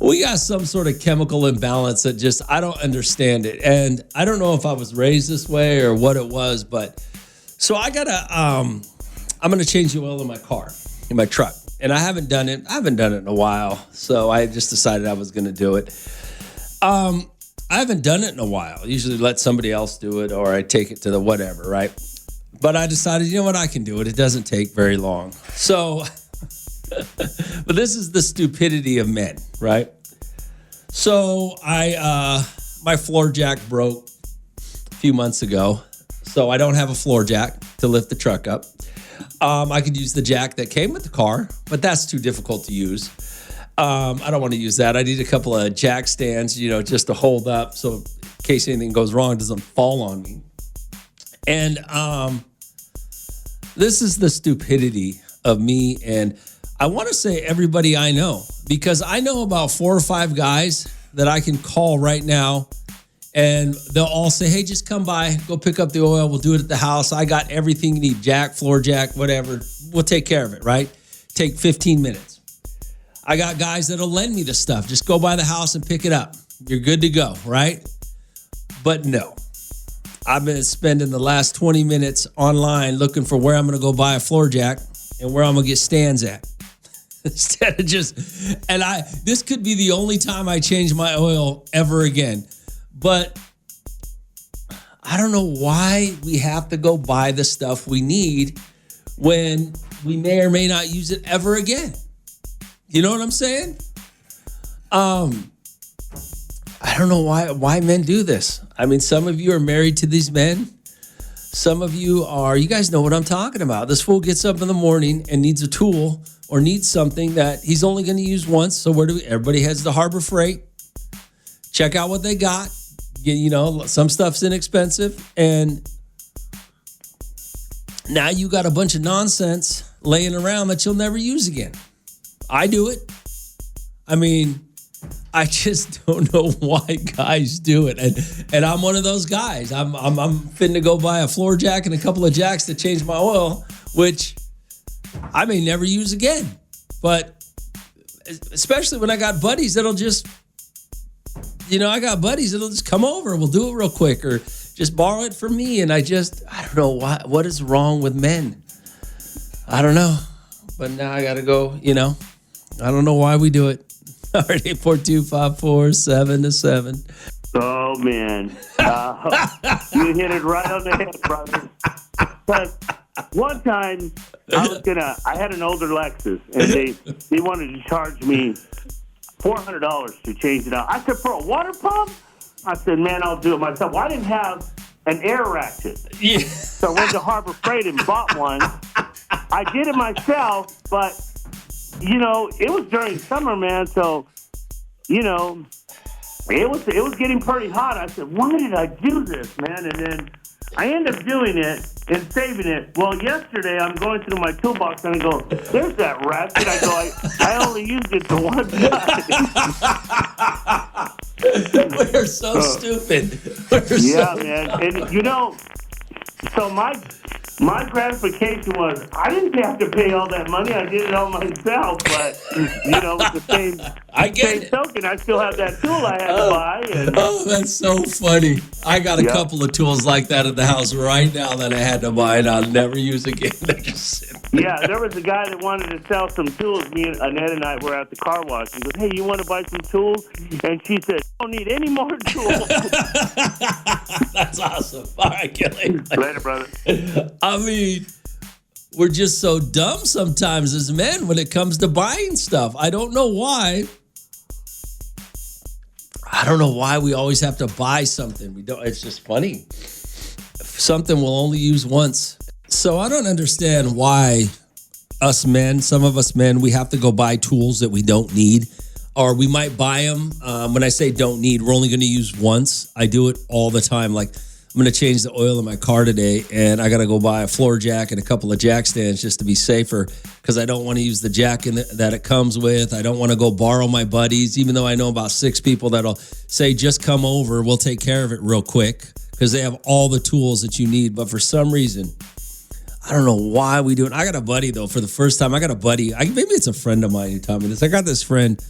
we got some sort of chemical imbalance that just, I don't understand it. And I don't know if I was raised this way or what it was, but so I gotta, I'm gonna change the oil in my car, in my truck. And I haven't done it. I haven't done it in a while. So I just decided I was gonna do it. I haven't done it in a while. I usually let somebody else do it or I take it to the whatever, right? But I decided, you know what, I can do it. It doesn't take very long. So, but this is the stupidity of men, right? So my floor jack broke a few months ago. So I don't have a floor jack to lift the truck up. I could use the jack that came with the car, but that's too difficult to use. I don't want to use that. I need a couple of jack stands, just to hold up. So in case anything goes wrong, it doesn't fall on me. And this is the stupidity of me. And I want to say everybody I know, because I know about 4 or 5 guys that I can call right now and they'll all say, hey, just come by, go pick up the oil. We'll do it at the house. I got everything you need, jack, floor jack, whatever. We'll take care of it, right? Take 15 minutes. I got guys that'll lend me the stuff. Just go by the house and pick it up. You're good to go, right? But no. I've been spending the last 20 minutes online looking for where I'm going to go buy a floor jack and where I'm going to get stands at. Instead of this could be the only time I change my oil ever again. But I don't know why we have to go buy the stuff we need when we may or may not use it ever again. You know what I'm saying? I don't know why men do this. I mean, some of you are married to these men. Some of you guys know what I'm talking about. This fool gets up in the morning and needs a tool or needs something that he's only going to use once. So everybody heads to Harbor Freight. Check out what they got. Some stuff's inexpensive. And now you got a bunch of nonsense laying around that you'll never use again. I do it. I mean, I just don't know why guys do it. And I'm one of those guys. I'm finna go buy a floor jack and a couple of jacks to change my oil, which I may never use again. But especially when I got buddies that'll just, come over. We'll do it real quick or just borrow it from me. And I don't know what is wrong with men. I don't know. But now I got to go, I don't know why we do it. All right, 842-547-7. Oh, man. You hit it right on the head, brother. But one time, I had an older Lexus, and they wanted to charge me $400 to change it out. I said, for a water pump? I said, man, I'll do it myself. Well, I didn't have an air ratchet. Yeah. So I went to Harbor Freight and bought one. I did it myself, but, it was during summer, man, so, it was getting pretty hot. I said, why did I do this, man? And then I ended up doing it and saving it. Well, yesterday I'm going through my toolbox and I go, there's that ratchet. I go, I only used it for one time. We're so stupid. Man. And, so my gratification was I didn't have to pay all that money. I did it all myself. But, with the same token, I still have that tool I had to buy. And, that's so funny. I got a couple of tools like that at the house right now that I had to buy and I'll never use again. There was a guy that wanted to sell some tools. Annette and I were at the car wash. He goes, hey, you want to buy some tools? And she said, I don't need any more tools. That's awesome. All right, Kelly. Later, brother. I mean, we're just so dumb sometimes as men when it comes to buying stuff. I don't know why. I don't know why we always have to buy something. It's just funny. Something we'll only use once. So I don't understand why some of us men, we have to go buy tools that we don't need. Or we might buy them. When I say don't need, we're only going to use once. I do it all the time. Like, I'm going to change the oil in my car today, and I got to go buy a floor jack and a couple of jack stands just to be safer because I don't want to use the jack that it comes with. I don't want to go borrow my buddies, even though I know about 6 people that'll say, just come over. We'll take care of it real quick because they have all the tools that you need. But for some reason, I don't know why we do it. I got a buddy, though, for the first time. Maybe it's a friend of mine who taught me this. I got this friend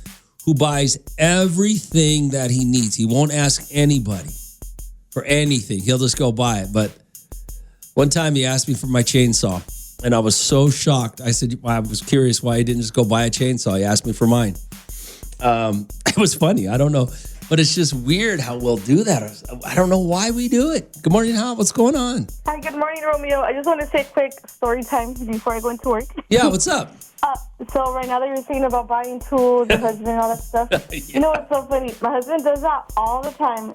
who buys everything that he needs. He won't ask anybody for anything. He'll just go buy it. But one time he asked me for my chainsaw, and I was so shocked. I was curious why he didn't just go buy a chainsaw. He asked me for mine. It was funny. I don't know. But it's just weird how we'll do that. I don't know why we do it. Good morning, Hal. What's going on? Hi, good morning, Romeo. I just want to say a quick story time before I go into work. Yeah, what's up? So right now that you're saying about buying tools, your husband and all that stuff, You know what's so funny? My husband does that all the time.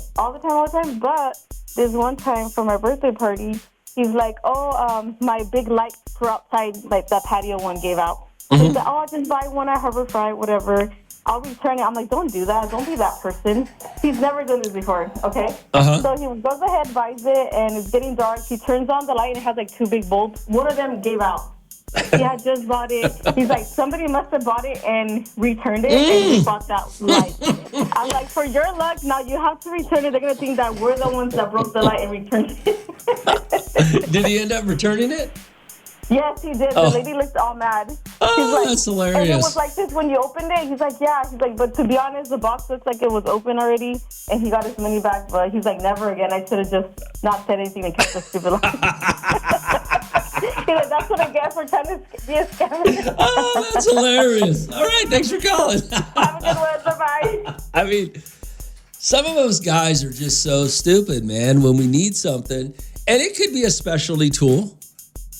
But there's one time for my birthday party, he's like, my big light for outside, like that patio one gave out. Mm-hmm. He's like, I'll just buy one at Harbor Freight, whatever. I'll return it. I'm like, don't do that. Don't be that person. He's never done this before, okay? Uh-huh. So he goes ahead, buys it, and it's getting dark. He turns on the light, and it has like 2 big bulbs. One of them gave out. He had just bought it. He's like, somebody must have bought it and returned it, and he bought that light. I'm like, for your luck, now you have to return it. They're going to think that we're the ones that broke the light and returned it. Did he end up returning it? Yes, he did. The lady looked all mad. That's hilarious. And it was like this when you opened it. He's like, yeah. He's like, but to be honest, the box looks like it was open already. And he got his money back. But he's like, never again. I should have just not said anything and kept the stupid light. He's like, that's what I get for trying to be a scammer. Oh, that's hilarious. All right, thanks for calling. Have a good one. Bye-bye. I mean, some of those guys are just so stupid, man, when we need something. And it could be a specialty tool.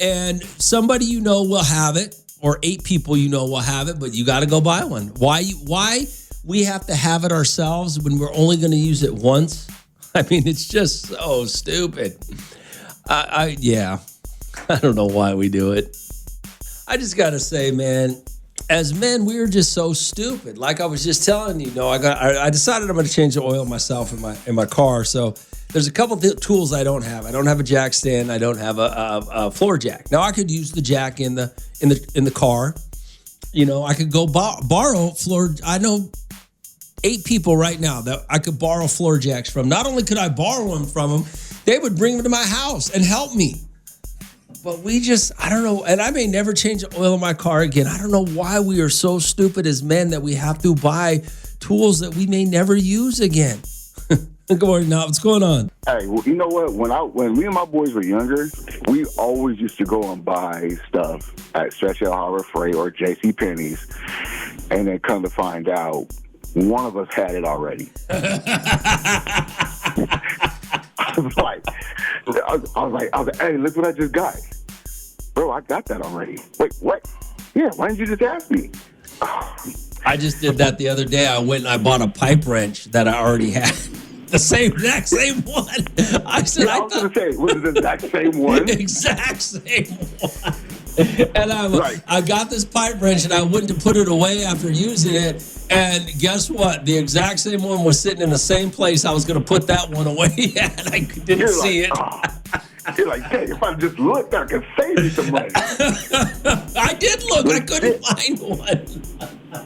And somebody you know will have it, or 8 people you know will have it, but you got to go buy one. Why we have to have it ourselves when we're only going to use it once? I mean, it's just so stupid. I don't know why we do it. I just got to say, man, as men, we are just so stupid. Like I was just telling you, I decided I'm going to change the oil myself in my car. So there's a couple of tools I don't have. I don't have a jack stand. I don't have a floor jack. Now I could use the jack in the car. You know, I could go borrow floor. I know 8 people right now that I could borrow floor jacks from. Not only could I borrow them from them, they would bring them to my house and help me. But I don't know, and I may never change the oil in my car again. I don't know why we are so stupid as men that we have to buy tools that we may never use again. Good morning, now. What's going on? Hey, well, you know what? When me and my boys were younger, we always used to go and buy stuff at Stretch L Harbor Freight or J.C. Penney's, and then come to find out, one of us had it already. I was like, hey, look what I just got. Bro, I got that already. Wait, what? Yeah, why didn't you just ask me? I just did that the other day. I went and I bought a pipe wrench that I already had. The exact same one. I said, I was going to say, was it the exact same one? Exact same one. And I got this pipe wrench and I went to put it away after using it. And guess what? The exact same one was sitting in the same place I was going to put that one away and I didn't see it. You're like, dang, if I just looked, I could save you some money. I did look. I couldn't find one.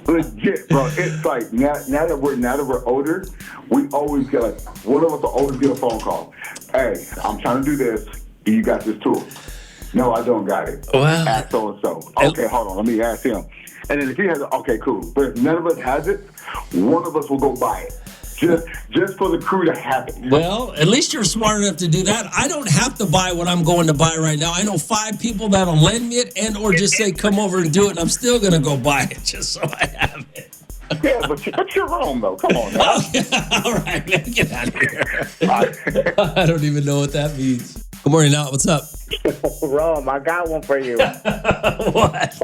Legit, bro. It's like now that we're older, we always get one of us will always get a phone call. Hey, I'm trying to do this. Do you got this tool? No, I don't got it. Wow. Ask so and so. Okay, hold on. Let me ask him. And then if he has it, okay, cool. But if none of us has it, one of us will go buy it. Just for the crew to have it. Well, at least you're smart enough to do that. I don't have to buy what I'm going to buy right now. I know 5 people that'll lend me it or just say, come over and do it, and I'm still going to go buy it just so I have it. Yeah, but you're wrong, though. Come on now. Okay. All right, man. Get out of here. I don't even know what that means. Good morning, Al. What's up? Rome, I got one for you. What?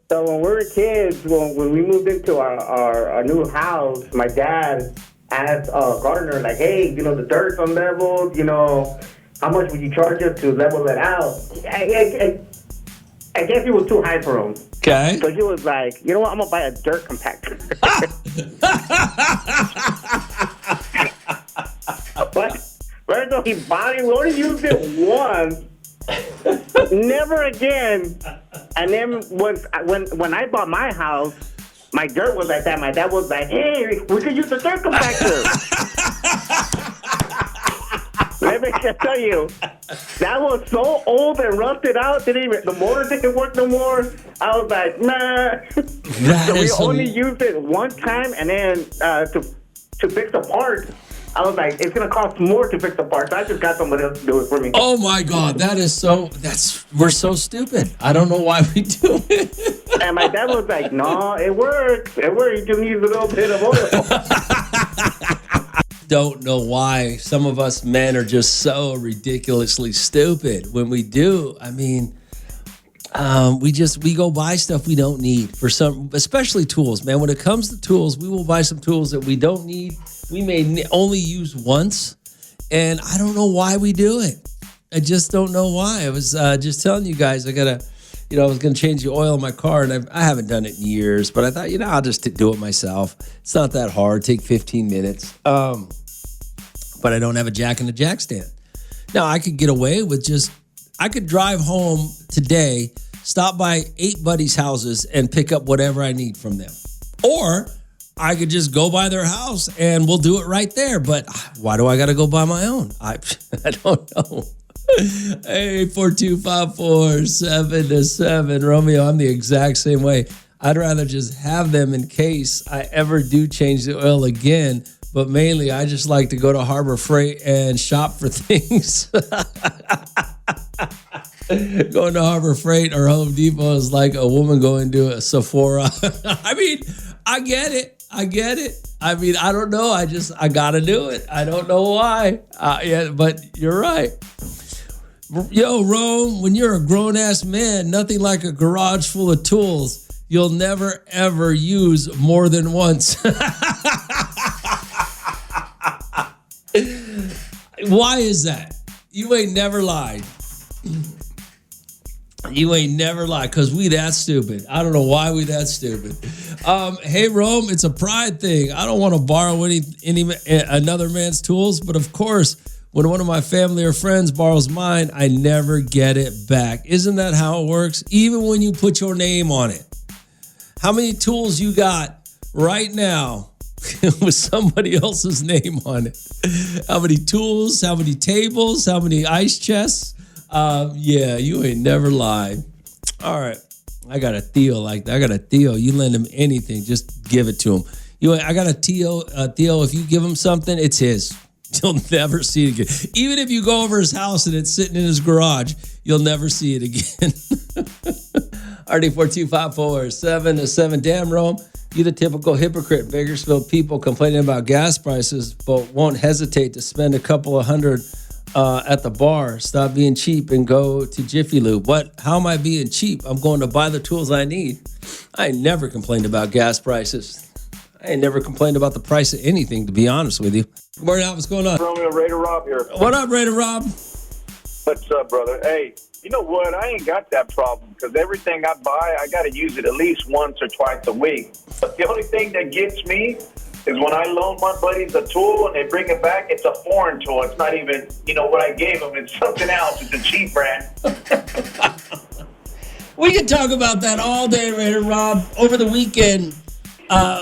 So when we were kids, when we moved into our new house, my dad asked gardener, like, hey, the dirt's unleveled, how much would you charge us to level it out? I guess it was too high for him. Okay. So he was like, you know what, I'm going to buy a dirt compactor. But right though, he bought it, we only used it once. Never again. And then when I bought my house, my dirt was like that. My dad was like, hey, we could use the dirt compactor. I tell you, that was so old and rusted out. The motor didn't work no more. I was like, nah. So we only used it one time, and then to fix the parts, I was like, it's gonna cost more to fix the parts. I just got somebody else to do it for me. Oh my God, we're so stupid. I don't know why we do it. And my dad was like, no, it works. It works. You just need a little bit of oil. Don't know why some of us men are just so ridiculously stupid. When we do, I mean, we go buy stuff we don't need for some, especially tools, man. When it comes to tools, we will buy some tools that we don't need. We may only use once, and I don't know why we do it. I just don't know why. I was just telling you guys, I was going to change the oil in my car, and I haven't done it in years, but I thought, I'll just do it myself. It's not that hard. Take 15 minutes. But I don't have a jack and a jack stand. Now, I could get away with I could drive home today, stop by 8 buddies' houses, and pick up whatever I need from them. Or I could just go by their house, and we'll do it right there. But why do I got to go by my own? I don't know. Hey, 42547-7. Romeo, I'm the exact same way. I'd rather just have them in case I ever do change the oil again. But mainly, I just like to go to Harbor Freight and shop for things. Going to Harbor Freight or Home Depot is like a woman going to a Sephora. I mean, I get it. I mean, I don't know. I got to do it. I don't know why. But you're right. Yo, Rome, when you're a grown-ass man, nothing like a garage full of tools you'll never, ever use more than once. Why is that? You ain't never lied. You ain't never lied, because we that stupid. I don't know why we that stupid. Hey, Rome, it's a pride thing. I don't want to borrow another man's tools, but of course, when one of my family or friends borrows mine, I never get it back. Isn't that how it works? Even when you put your name on it. How many tools you got right now with somebody else's name on it? How many tools? How many tables? How many ice chests? Yeah, you ain't never lied. All right. I got a Theo like that. I got a Theo. You lend him anything, just give it to him. I got a Theo, if you give him something, it's his. You'll never see it again. Even if you go over his house and it's sitting in his garage, you'll never see it again. RD42547-7. Damn, Rome, you the typical hypocrite. Bakersfield people complaining about gas prices, but won't hesitate to spend a couple of hundred at the bar. Stop being cheap and go to Jiffy Lube. What? How am I being cheap? I'm going to buy the tools I need. I ain't never complained about gas prices. I ain't never complained about the price of anything, to be honest with you. Good morning, Al. What's going on? Romeo, Raider Rob here. What up, Raider Rob? What's up, brother? Hey, you know what? I ain't got that problem because everything I buy, I got to use it at least once or twice a week. But the only thing that gets me is when I loan my buddies a tool and they bring it back, it's a foreign tool. It's not even, what I gave them. It's something else. It's a cheap brand. We can talk about that all day, Raider Rob. Over the weekend,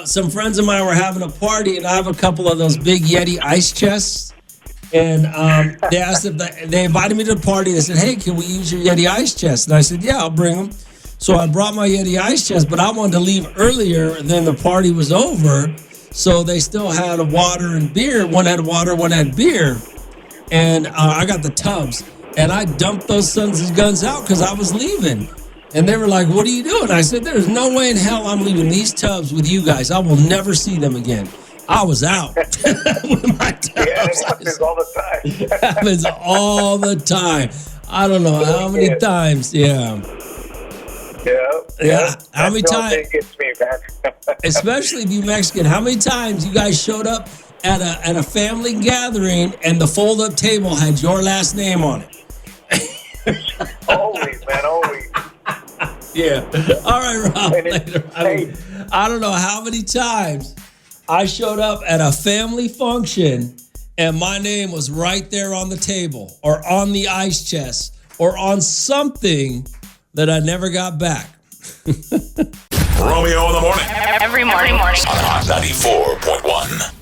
some friends of mine were having a party, and I have a couple of those big Yeti ice chests. And they asked if they invited me to the party. They said, hey, can we use your Yeti ice chest? And I said, yeah, I'll bring them. So I brought my Yeti ice chest, but I wanted to leave earlier than the party was over. So they still had water and beer. One had water, one had beer. And I got the tubs. And I dumped those sons of guns out because I was leaving. And they were like, what are you doing? I said, there's no way in hell I'm leaving these tubs with you guys. I will never see them again. I was out with my tubs. Yeah, it happens all the time. It happens all the time. I don't know how many times. Yeah. How many times? Especially if you Mexican, how many times you guys showed up at a family gathering and the fold-up table had your last name on it? Always, man, always. Yeah. All right, Rob. Later. I don't know how many times I showed up at a family function and my name was right there on the table or on the ice chest or on something that I never got back. Romeo in the Morning. Every morning. On 94.1.